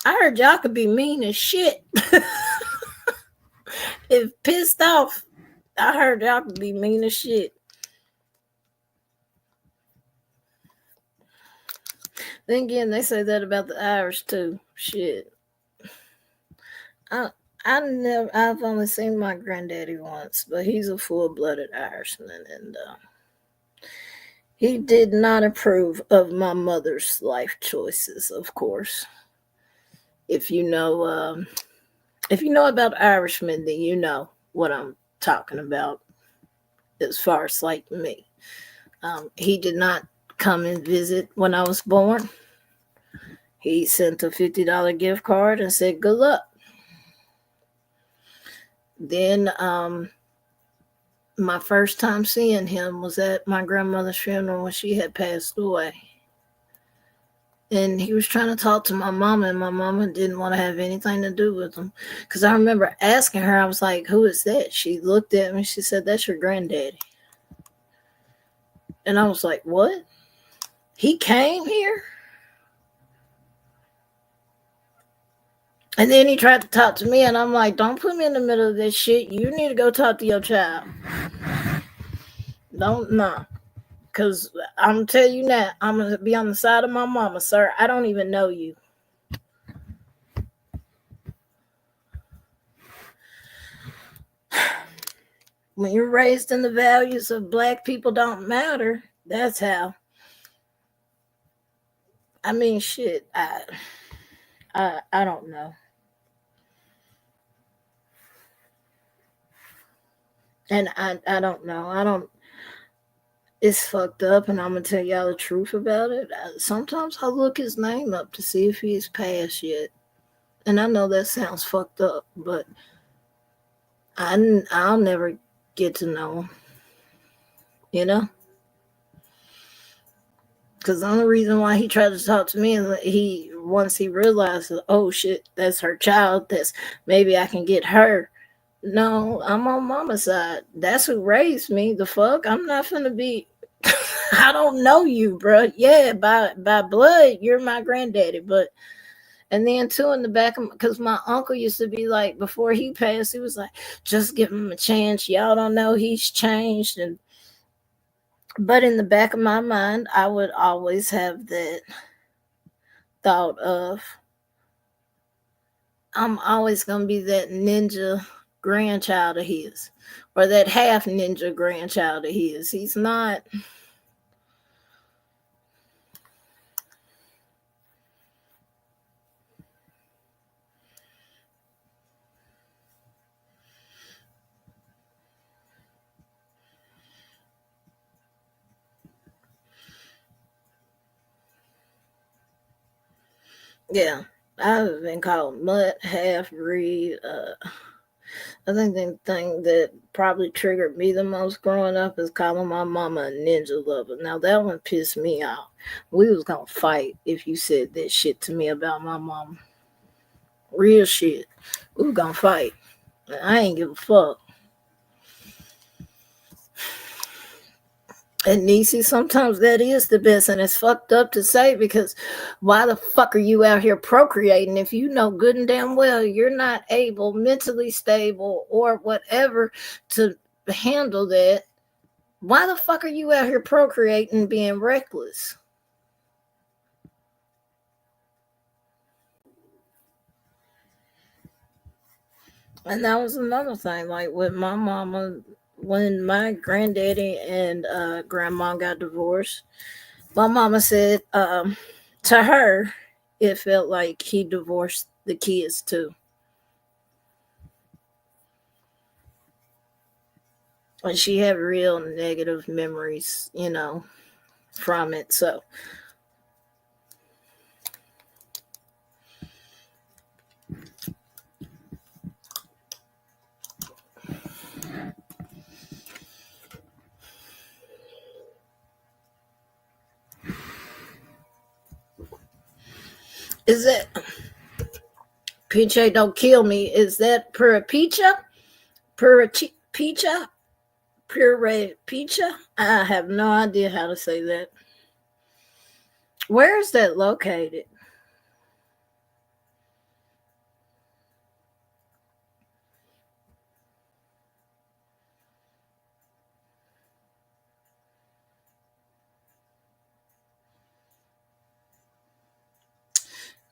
heard y'all could be mean as shit. If pissed off, I heard y'all could be mean as shit. Then again, they say that about the Irish too. Shit. I I've only seen my granddaddy once, but he's a full-blooded Irishman, and he did not approve of my mother's life choices. Of course, if you know, about Irishmen, then you know what I'm talking about. As far as like me, he did not come and visit when I was born. He sent a $50 gift card and said, "Good luck." Then my first time seeing him was at my grandmother's funeral when she had passed away. And he was trying to talk to my mama, and my mama didn't want to have anything to do with him. Because I remember asking her, I was like, "Who is that?" She looked at me, she said, "That's your granddaddy." And I was like, "What? He came here?" And then he tried to talk to me, and I'm like, don't put me in the middle of this shit. You need to go talk to your child. Don't, no. Because I'm tell you now, I'm going to be on the side of my mama, sir. I don't even know you. When you're raised in the values of black people don't matter, that's how. I mean, shit, I don't know. And I don't know. I don't, it's fucked up, and I'm going to tell y'all the truth about it. Sometimes I look his name up to see if he's passed yet. And I know that sounds fucked up, but I'll never get to know him, you know? Because the only reason why he tried to talk to me is that once he realized, oh shit, that's her child, that's maybe I can get her. No, I'm on mama's side. That's who raised me. The fuck? I'm not finna be. I don't know you, bro. Yeah, by blood, you're my granddaddy, but. And then too in the back of, because my uncle used to be like, before he passed, he was like, just give him a chance. Y'all don't know he's changed. And but in the back of my mind, I would always have that thought of, I'm always gonna be that ninja grandchild of his, or that half ninja grandchild of his. He's not. Yeah, I've been called mutt, half breed. I think the thing that probably triggered me the most growing up is calling my mama a ninja lover. Now that one pissed me off. We was gonna fight if you said that shit to me about my mama. Real shit. We was gonna fight. I ain't give a fuck. And Niecy, sometimes that is the best, and it's fucked up to say, because why the fuck are you out here procreating if you know good and damn well you're not able, mentally stable or whatever, to handle that? Why the fuck are you out here procreating, being reckless? And that was another thing, like with my mama, when my granddaddy and grandma got divorced, my mama said, to her, it felt like he divorced the kids too. And she had real negative memories, from it. So, is that PJ don't kill me? Is that per pizza? Per pizza? Pure pizza? I have no idea how to say that. Where is that located?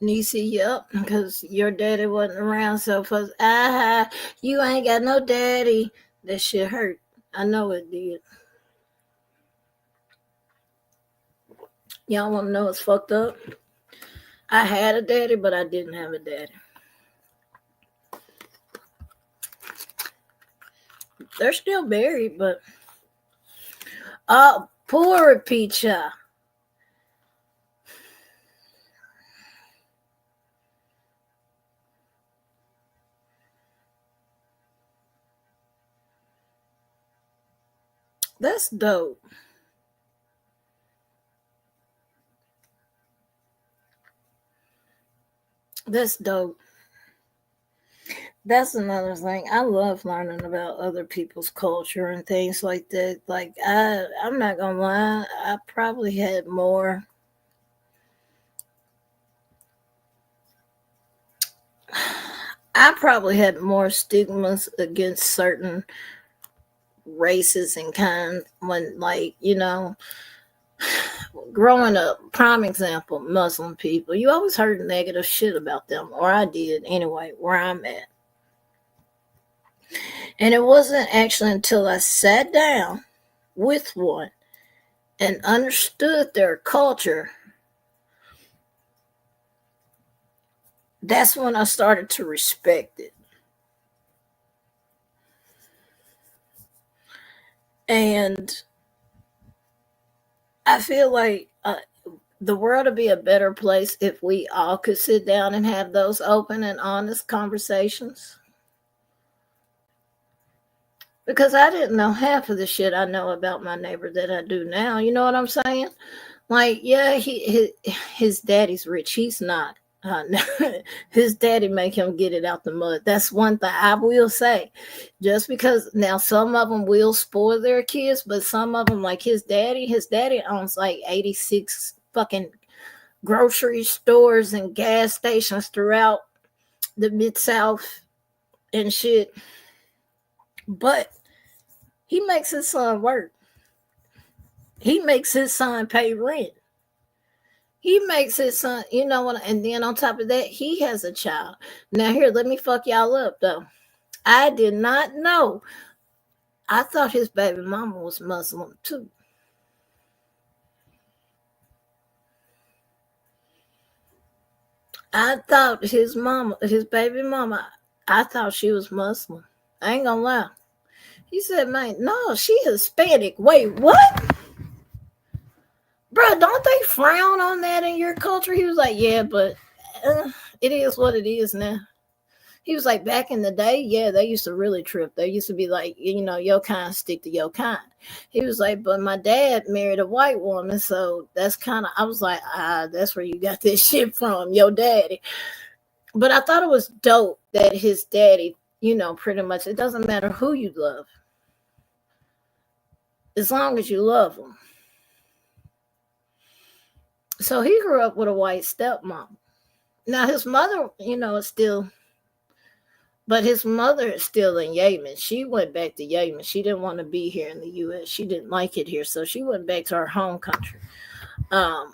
Niecy, yep, because your daddy wasn't around, so folks, you ain't got no daddy. That shit hurt. I know it did. Y'all want to know what's fucked up? I had a daddy, but I didn't have a daddy. They're still married, but poor pizza. That's dope. That's dope. That's another thing. I love learning about other people's culture and things like that. Like I'm not gonna lie, I probably had more I probably had more stigmas against certain races and kinds when, like, growing up, prime example, Muslim people, you always heard negative shit about them, or I did anyway, where I'm at. And it wasn't actually until I sat down with one and understood their culture, that's when I started to respect it. And I feel like the world would be a better place if we all could sit down and have those open and honest conversations. Because I didn't know half of the shit I know about my neighbor that I do now. You know what I'm saying? Like, yeah, his daddy's rich. He's not. His daddy make him get it out the mud. That's one thing I will say. Just because now some of them will spoil their kids, but some of them, like his daddy owns like 86 fucking grocery stores and gas stations throughout the Mid-South and shit. But he makes his son work. He makes his son pay rent. He makes his son, you know what? And then on top of that, he has a child. Now, here, let me fuck y'all up, though. I did not know. I thought his baby mama was Muslim, too. I thought his baby mama, I thought she was Muslim. I ain't gonna lie. He said, man, no, she Hispanic. Wait, what? Bro, don't they frown on that in your culture? He was like, yeah, but it is what it is now. He was like, back in the day, yeah, they used to really trip. They used to be like, your kind stick to your kind. He was like, but my dad married a white woman, so that's kind of, I was like, that's where you got this shit from, your daddy. But I thought it was dope that his daddy, pretty much, it doesn't matter who you love, as long as you love them. So he grew up with a white stepmom. Now his mother, is still, but his mother is still in Yemen. She went back to Yemen. She didn't want to be here in the U.S. She didn't like it here, so she went back to her home country. But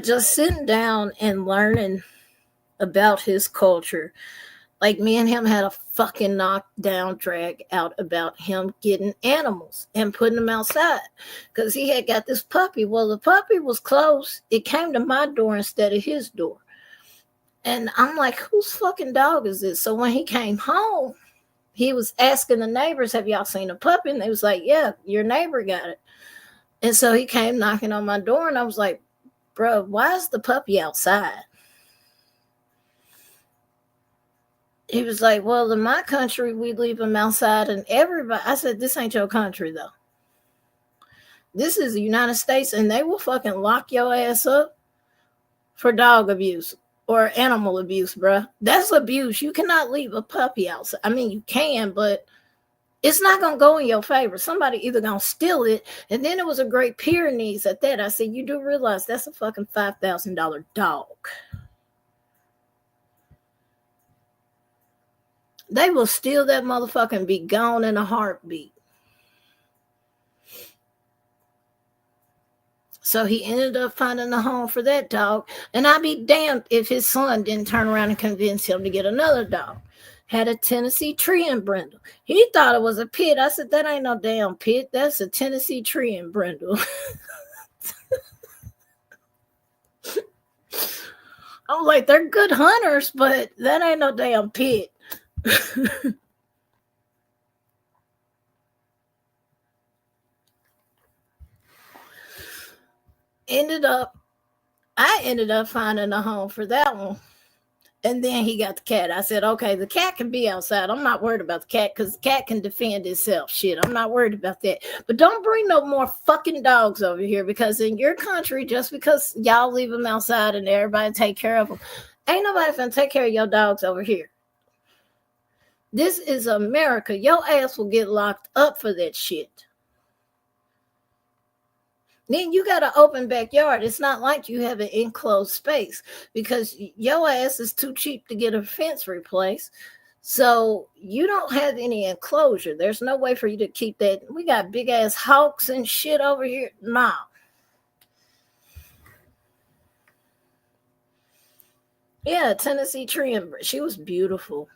just sitting down and learning about his culture, like me and him had a fucking knockdown drag out about him getting animals and putting them outside because he had got this puppy. Well, the puppy was close. It came to my door instead of his door. And I'm like, whose fucking dog is this? So when he came home, he was asking the neighbors, have y'all seen a puppy? And they was like, yeah, your neighbor got it. And so he came knocking on my door and I was like, bro, why is the puppy outside? He was like, well, in my country, we leave them outside and everybody. I said, this ain't your country, though. This is the United States, and they will fucking lock your ass up for dog abuse or animal abuse, bro. That's abuse. You cannot leave a puppy outside. I mean, you can, but it's not going to go in your favor. Somebody either going to steal it, and then it was a Great Pyrenees at that. I said, you do realize that's a fucking $5,000 dog. They will steal that motherfucker and be gone in a heartbeat. So he ended up finding a home for that dog. And I'd be damned if his son didn't turn around and convince him to get another dog. Had a Tennessee tree in Brindle. He thought it was a pit. I said, that ain't no damn pit. That's a Tennessee tree in Brindle. I was like, they're good hunters, but that ain't no damn pit. I ended up finding a home for that one. And then he got the cat. I said, okay, the cat can be outside. I'm not worried about the cat because the cat can defend itself. Shit, I'm not worried about that. But don't bring no more fucking dogs over here because in your country, just because y'all leave them outside and everybody take care of them, ain't nobody finna take care of your dogs over here. This is America. Your ass will get locked up for that shit. Then you got an open backyard. It's not like you have an enclosed space because your ass is too cheap to get a fence replaced. So you don't have any enclosure. There's no way for you to keep that. We got big ass hawks and shit over here. Nah. Yeah, Tennessee tree, and she was beautiful.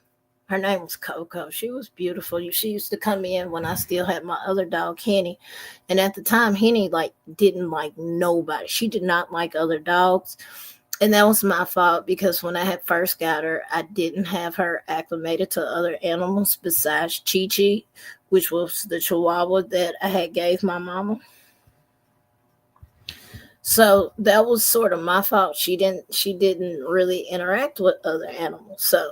Her name was Coco. She was beautiful. She used to come in when I still had my other dog, Henny. And at the time, Henny like didn't like nobody. She did not like other dogs. And that was my fault because when I had first got her, I didn't have her acclimated to other animals besides Chi Chi, which was the Chihuahua that I had gave my mama. So that was sort of my fault. She didn't really interact with other animals. So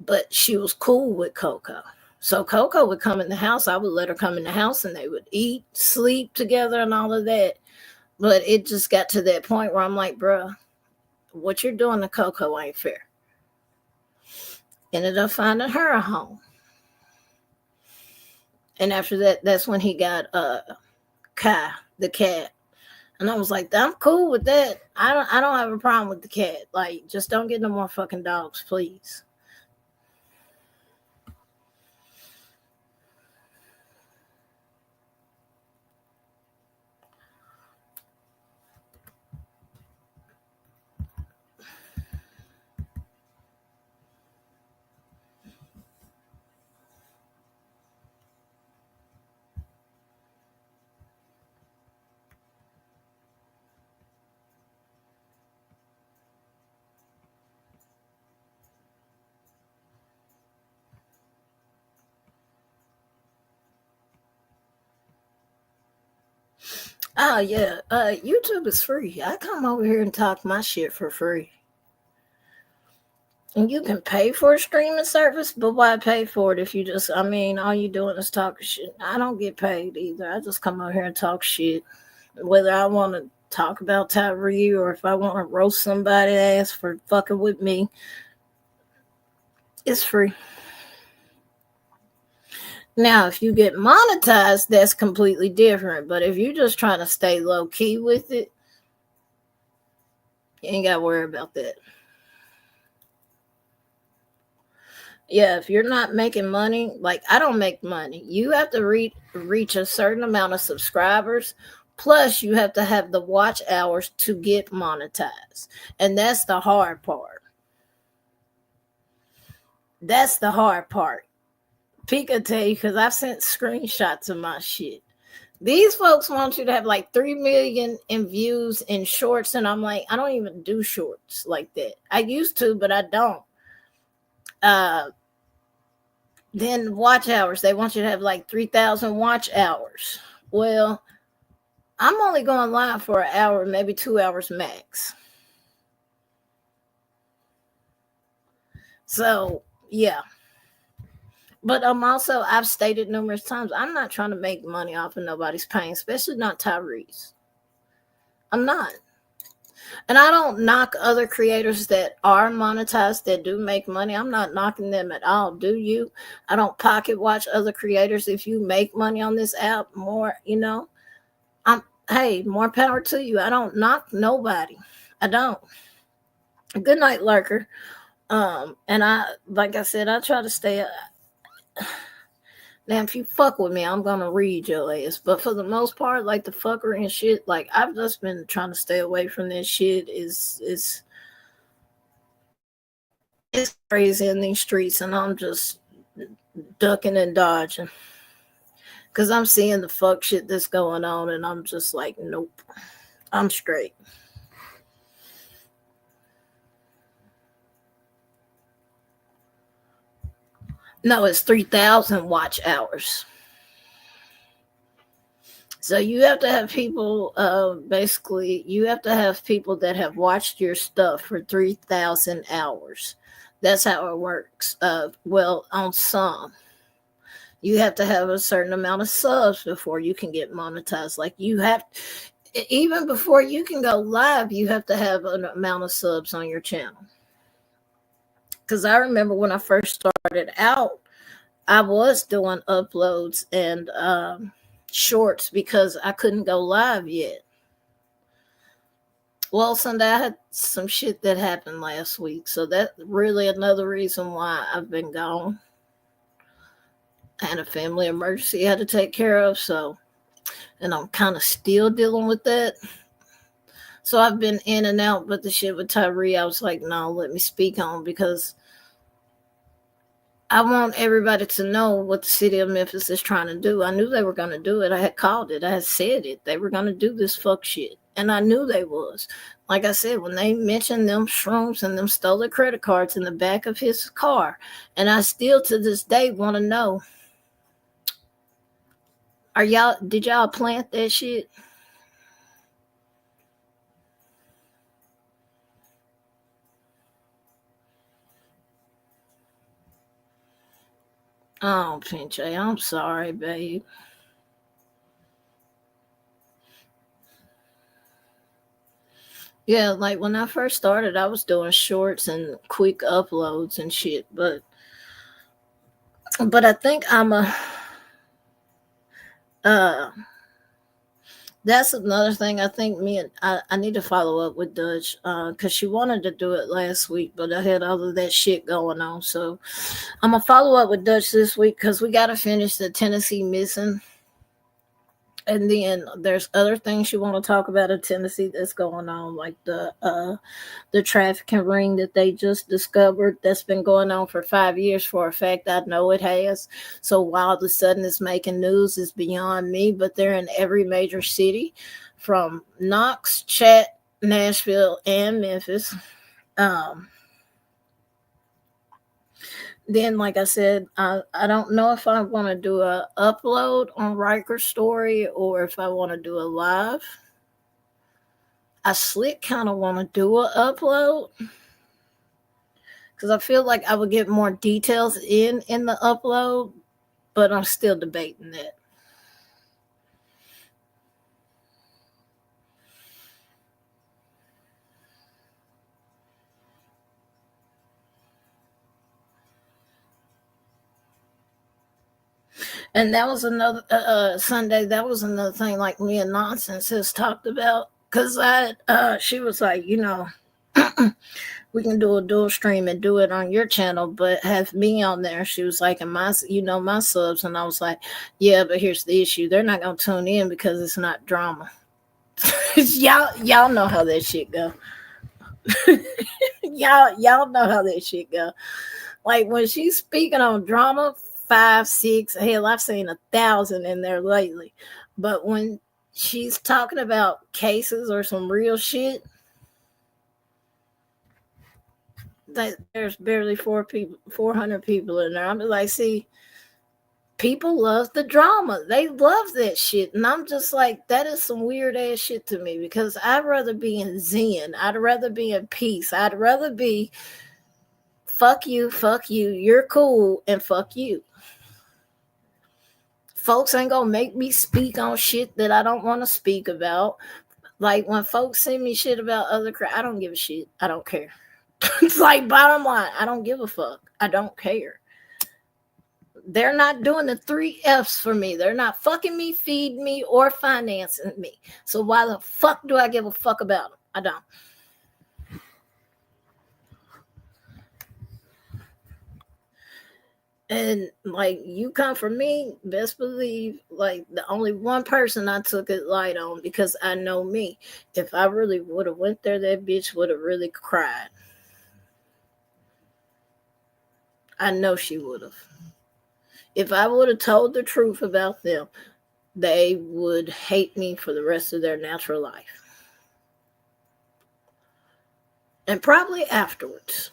but she was cool with Coco. So Coco would come in the house. I would let her come in the house and they would eat, sleep together and all of that. But it just got to that point where I'm like, bruh, what you're doing to Coco ain't fair. Ended up finding her a home. And after that, that's when he got Kai, the cat. And I was like, I'm cool with that. I don't have a problem with the cat. Like, just don't get no more fucking dogs, please. Oh yeah, YouTube is free. I come over here and talk my shit for free. And you can pay for a streaming service, but why pay for it if you just, I mean, all you doing is talking shit. I don't get paid either. I just come over here and talk shit. Whether I want to talk about Tyre or if I want to roast somebody's ass for fucking with me, it's free. Now, if you get monetized, that's completely different. But if you're just trying to stay low key with it, you ain't got to worry about that. Yeah, if you're not making money, like I don't make money, you have to reach a certain amount of subscribers. Plus, you have to have the watch hours to get monetized. And that's the hard part. That's the hard part. Pika tell you because I've sent screenshots of my shit. These folks want you to have like 3 million in views in shorts, and I'm like, I don't even do shorts like that. I used to, but I don't. Then watch hours. They want you to have like 3,000 watch hours. Well, I'm only going live for an hour, maybe 2 hours max. So, yeah. But I've stated numerous times, I'm not trying to make money off of nobody's pain, especially not Tyree's. I'm not. And I don't knock other creators that are monetized that do make money. I'm not knocking them at all. Do you? I don't pocket watch other creators. If you make money on this app more, hey, more power to you. I don't knock nobody. I don't. Good night, lurker. And like I said, I try to stay. Now, if you fuck with me, I'm gonna read your ass. But for the most part, like the fuckery and shit, like I've just been trying to stay away from this shit. It's crazy in these streets, and I'm just ducking and dodging because I'm seeing the fuck shit that's going on, and I'm just like, nope, I'm straight. No, it's 3,000 watch hours. So you have to have people, basically, you have to have people that have watched your stuff for 3,000 hours. That's how it works. Well, on some, you have to have a certain amount of subs before you can get monetized. Like you have, even before you can go live, you have to have an amount of subs on your channel. Because I remember when I first started out, I was doing uploads and shorts because I couldn't go live yet. Well, Sunday I had some shit that happened last week, so that's really another reason why I've been gone. I had a family emergency I had to take care of, and I'm kind of still dealing with that. So I've been in and out, but the shit with Tyre, I was like, no, let me speak on, because I want everybody to know what the city of Memphis is trying to do. I knew they were going to do it. I had called it. I had said it. They were going to do this fuck shit. And I knew they was. Like I said, when they mentioned them shrooms and them stolen credit cards in the back of his car, and I still to this day want to know, did y'all plant that shit? Oh, Pinche, I'm sorry, babe. Yeah, like when I first started, I was doing shorts and quick uploads and shit, but I think uh that's another thing. I think I need to follow up with Dutch because she wanted to do it last week, but I had all of that shit going on. So I'm gonna follow up with Dutch this week because we gotta finish the Tennessee missing. And then there's other things you want to talk about in Tennessee that's going on, like the trafficking ring that they just discovered that's been going on for 5 years. For a fact, I know it has. So why all of a sudden it's making news is beyond me, but they're in every major city from Knox, Chat, Nashville, and Memphis. Um, then, like I said, I don't know if I want to do a upload on Riker Story or if I want to do a live. I slick kind of want to do a upload because I feel like I would get more details in the upload, but I'm still debating that. And that was another Sunday. That was another thing. Like me and Nonsense has talked about, because she was like, we can do a dual stream and do it on your channel, but have me on there. She was like, and my subs, and I was like, yeah, but here's the issue: they're not gonna tune in because it's not drama. y'all know how that shit go. y'all know how that shit go. Like when she's speaking on drama, 5, 6, hell, I've seen 1,000 in there lately. But when she's talking about cases or some real shit, there's barely 400 people in there. I'm like, see, people love the drama. They love that shit. And I'm just like, that is some weird ass shit to me, because I'd rather be in Zen. I'd rather be in peace. I'd rather be fuck you, you're cool, and fuck you. Folks ain't gonna make me speak on shit that I don't want to speak about. Like when folks send me shit about other crap, I don't give a shit. I don't care. It's like, bottom line, I don't give a fuck. I don't care. They're not doing the 3 F's for me. They're not fucking me, feeding me, or financing me. So why the fuck do I give a fuck about them? I don't. And like, you come from me, best believe, like the only one person I took it light on, because I know me. If I really would have went there, that bitch would have really cried. I know she would have. If I would have told the truth about them, they would hate me for the rest of their natural life. And probably afterwards.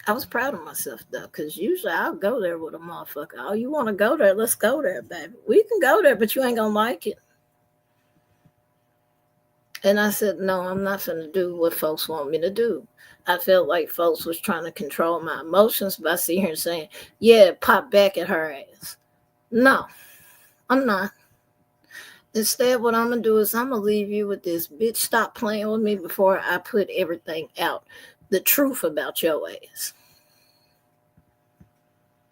I was proud of myself, though, because usually I'll go there with a motherfucker. Oh, you want to go there? Let's go there, baby. We can go there, but you ain't going to like it. And I said, no, I'm not going to do what folks want me to do. I felt like folks was trying to control my emotions by sitting here and saying, yeah, pop back at her ass. No, I'm not. Instead, what I'm going to do is I'm going to leave you with this. Bitch, stop playing with me before I put everything out. The truth about your ass.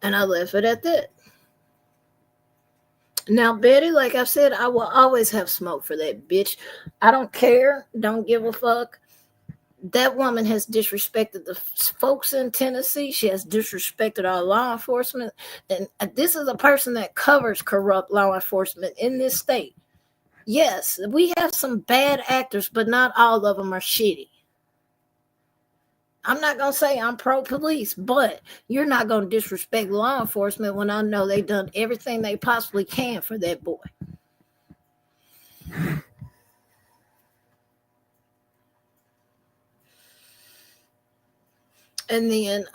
And I left it at that. Now, Betty, like I've said, I will always have smoke for that bitch. I don't care. Don't give a fuck. That woman has disrespected the folks in Tennessee. She has disrespected our law enforcement. And this is a person that covers corrupt law enforcement in this state. Yes, we have some bad actors, but not all of them are shitty. I'm not going to say I'm pro-police, but you're not going to disrespect law enforcement when I know they've done everything they possibly can for that boy. And then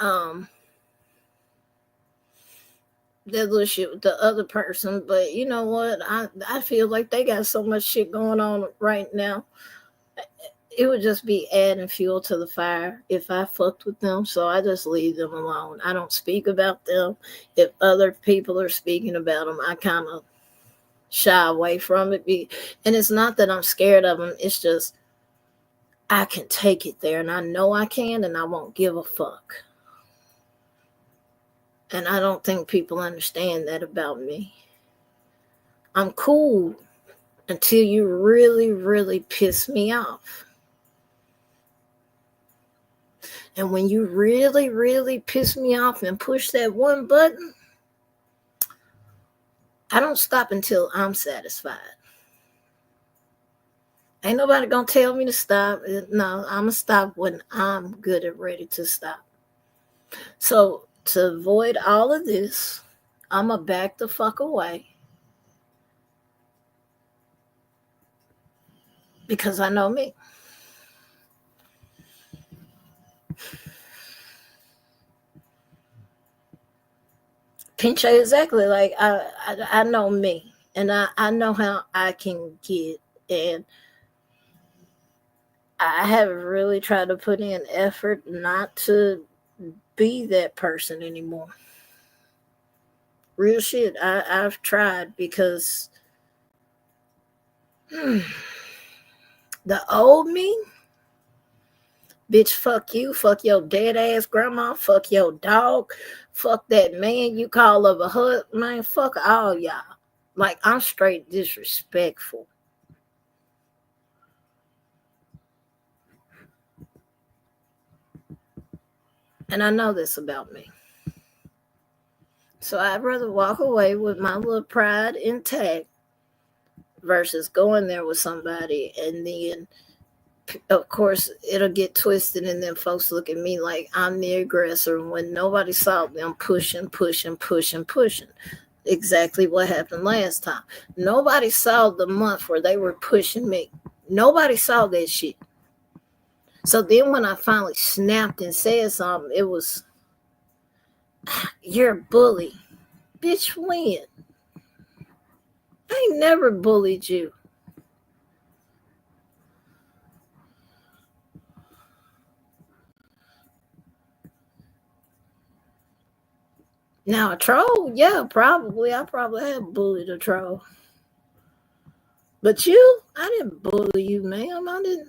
that little shit with the other person, but you know what? I feel like they got so much shit going on right now. It would just be adding fuel to the fire if I fucked with them. So I just leave them alone. I don't speak about them. If other people are speaking about them, I kind of shy away from it. And it's not that I'm scared of them. It's just I can take it there, and I know I can, and I won't give a fuck. And I don't think people understand that about me. I'm cool until you really, really piss me off. And when you really, really piss me off and push that one button, I don't stop until I'm satisfied. Ain't nobody gonna tell me to stop. No, I'm gonna stop when I'm good and ready to stop. So to avoid all of this, I'm gonna back the fuck away. Because I know me. Pinche, exactly. Like I know me, and I know how I can get, and I have really tried to put in effort not to be that person anymore. Real shit. I've tried because the old me, bitch, fuck you, fuck your dead ass grandma, fuck your dog, fuck that man you call of a hut, man, fuck all y'all. Like, I'm straight disrespectful. And I know this about me. So I'd rather walk away with my little pride intact versus going there with somebody, and then of course it'll get twisted, and then folks look at me like I'm the aggressor when nobody saw them pushing. Exactly what happened last time. Nobody saw the month where they were pushing me. Nobody saw that shit. So then when I finally snapped and said something, it was, you're a bully. Bitch, when? I ain't never bullied you. Now a troll, yeah, probably. I probably have bullied a troll. But you, I didn't bully you, ma'am. I didn't.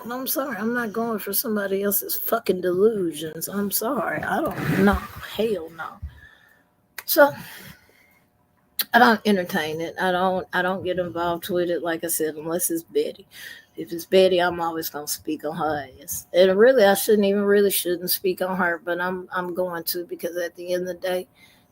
I'm sorry. I'm not going for somebody else's fucking delusions. I'm sorry. I don't know. Hell no. So I don't entertain it. I don't get involved with it, like I said, unless it's Betty. If it's Betty, I'm always gonna speak on her ass. And really I shouldn't speak on her, but I'm going to, because at the end of the day,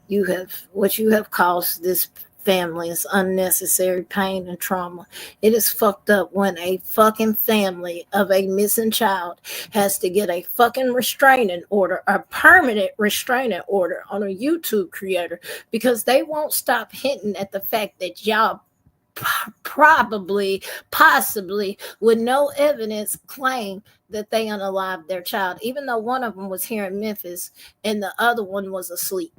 you have caused this family is unnecessary pain and trauma. It is fucked up when a fucking family of a missing child has to get a fucking restraining order, a permanent restraining order on a YouTube creator, because they won't stop hinting at the fact that y'all possibly, with no evidence, claim that they unalived their child, even though one of them was here in Memphis and the other one was asleep.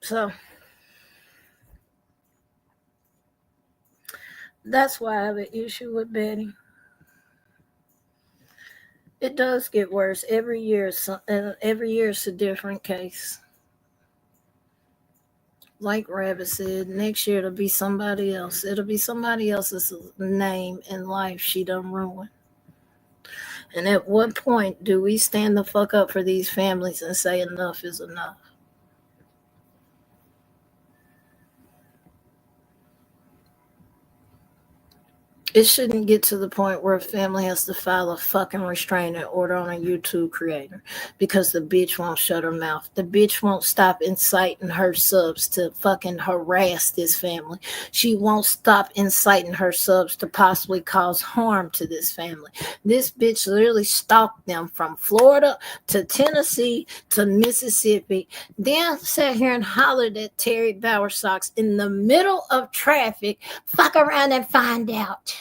So that's why I have an issue with Betty. It does get worse every year. Every year is a different case. Like Rabbit said, next year it'll be somebody else. It'll be somebody else's name and life she done ruined. And at what point do we stand the fuck up for these families and say enough is enough? It shouldn't get to the point where a family has to file a fucking restraining order on a YouTube creator because the bitch won't shut her mouth. The bitch won't stop inciting her subs to fucking harass this family. She won't stop inciting her subs to possibly cause harm to this family. This bitch literally stalked them from Florida to Tennessee to Mississippi, then sat here and hollered at Terry Bowersocks in the middle of traffic. Fuck around and find out.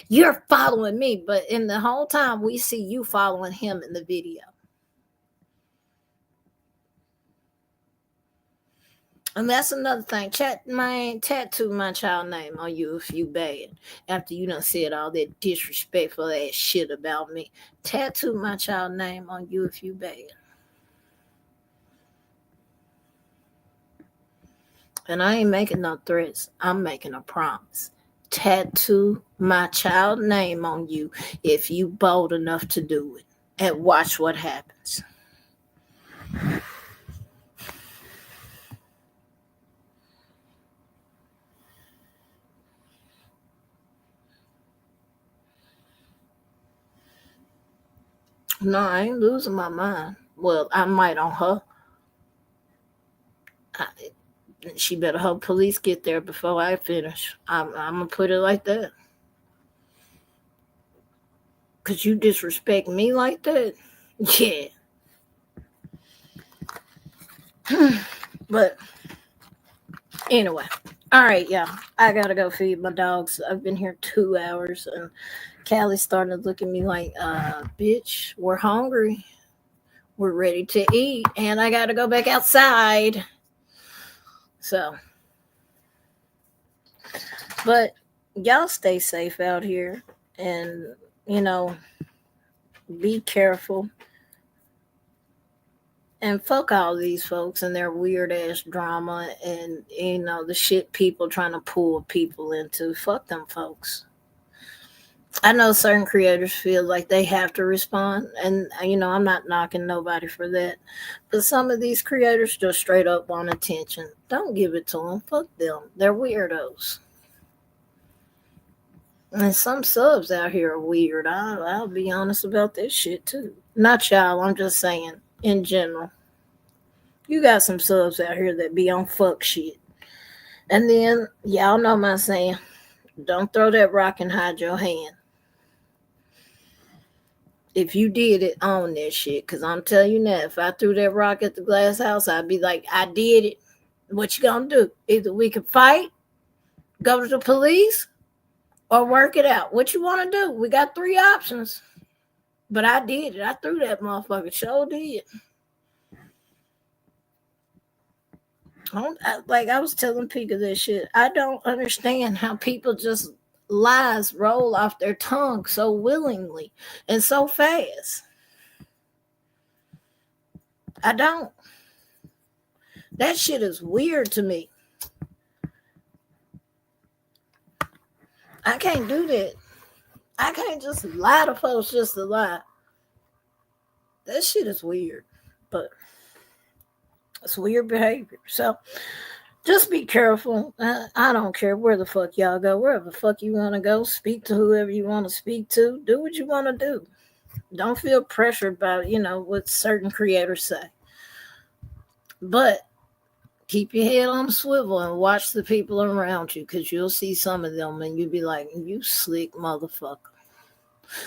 You're following me, but in the whole time we see you following him in the video. And that's another thing. Tattoo my child name on you if you bad. After you done said all that disrespectful ass shit about me. Tattoo my child name on you if you bad. And I ain't making no threats. I'm making a promise. Tattoo my child name on you if you bold enough to do it, and watch what happens. No, I ain't losing my mind. Well, I might on her. She better hope police get there before I finish. I'm gonna put it like that. Cause you disrespect me like that? Yeah. But anyway. All right, yeah. I gotta go feed my dogs. I've been here 2 hours and Callie started to look at me like, bitch, we're hungry. We're ready to eat. And I gotta go back outside. So, but y'all stay safe out here and, be careful. And fuck all these folks and their weird ass drama and, the shit people trying to pull people into. Fuck them folks. I know certain creators feel like they have to respond, and I'm not knocking nobody for that. But some of these creators just straight up want attention. Don't give it to them. Fuck them. They're weirdos. And some subs out here are weird. I'll be honest about this shit too. Not y'all. I'm just saying in general. You got some subs out here that be on fuck shit. And then y'all know my saying. Don't throw that rock and hide your hand. If you did it, own that shit. Because I'm telling you now, if I threw that rock at the glass house, I'd be like, I did it. What you gonna do? Either we can fight, go to the police, or work it out. What you want to do? We got 3 options. But I did it. I threw that motherfucker. Sure did. I was telling Pika this shit. I don't understand how people just lies roll off their tongue so willingly and so fast. I don't. That shit is weird to me. I can't do that. I can't just lie to folks just to lie. That shit is weird. But it's weird behavior. So just be careful. I don't care where the fuck y'all go. Wherever the fuck you want to go. Speak to whoever you want to speak to. Do what you want to do. Don't feel pressured by, what certain creators say. But keep your head on the swivel and watch the people around you, because you'll see some of them and you'll be like, you slick motherfucker.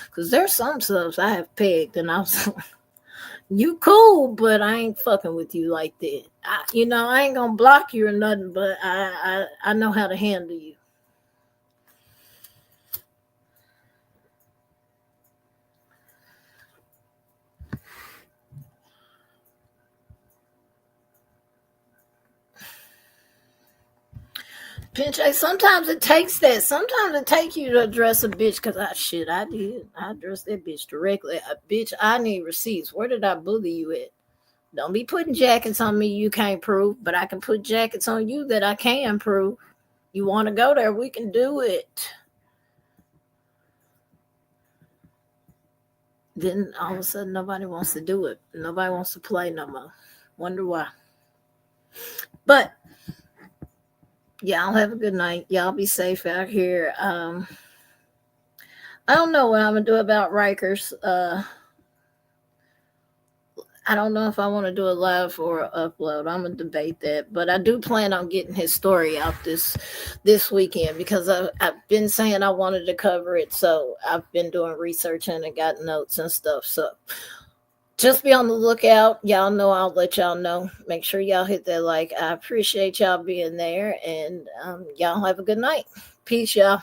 Because there's some subs I have pegged and I was like, you cool, but I ain't fucking with you like that. I ain't gonna block you or nothing, but I know how to handle you. Pinche, sometimes it takes that. Sometimes it takes you to address a bitch, because I did. I addressed that bitch directly. Bitch, I need receipts. Where did I bully you at? Don't be putting jackets on me you can't prove, but I can put jackets on you that I can prove. You want to go there, we can do it. Then all of a sudden, nobody wants to do it. Nobody wants to play no more. Wonder why. But y'all have a good night. Y'all be safe out here. I don't know what I'm gonna do about Rikers. I don't know if I want to do a live or an upload. I'm gonna debate that, but I do plan on getting his story out this weekend because I've been saying I wanted to cover it, so I've been doing research and I got notes and stuff. So just be on the lookout. Y'all know I'll let y'all know. Make sure y'all hit that like. I appreciate y'all being there, and y'all have a good night. Peace, y'all.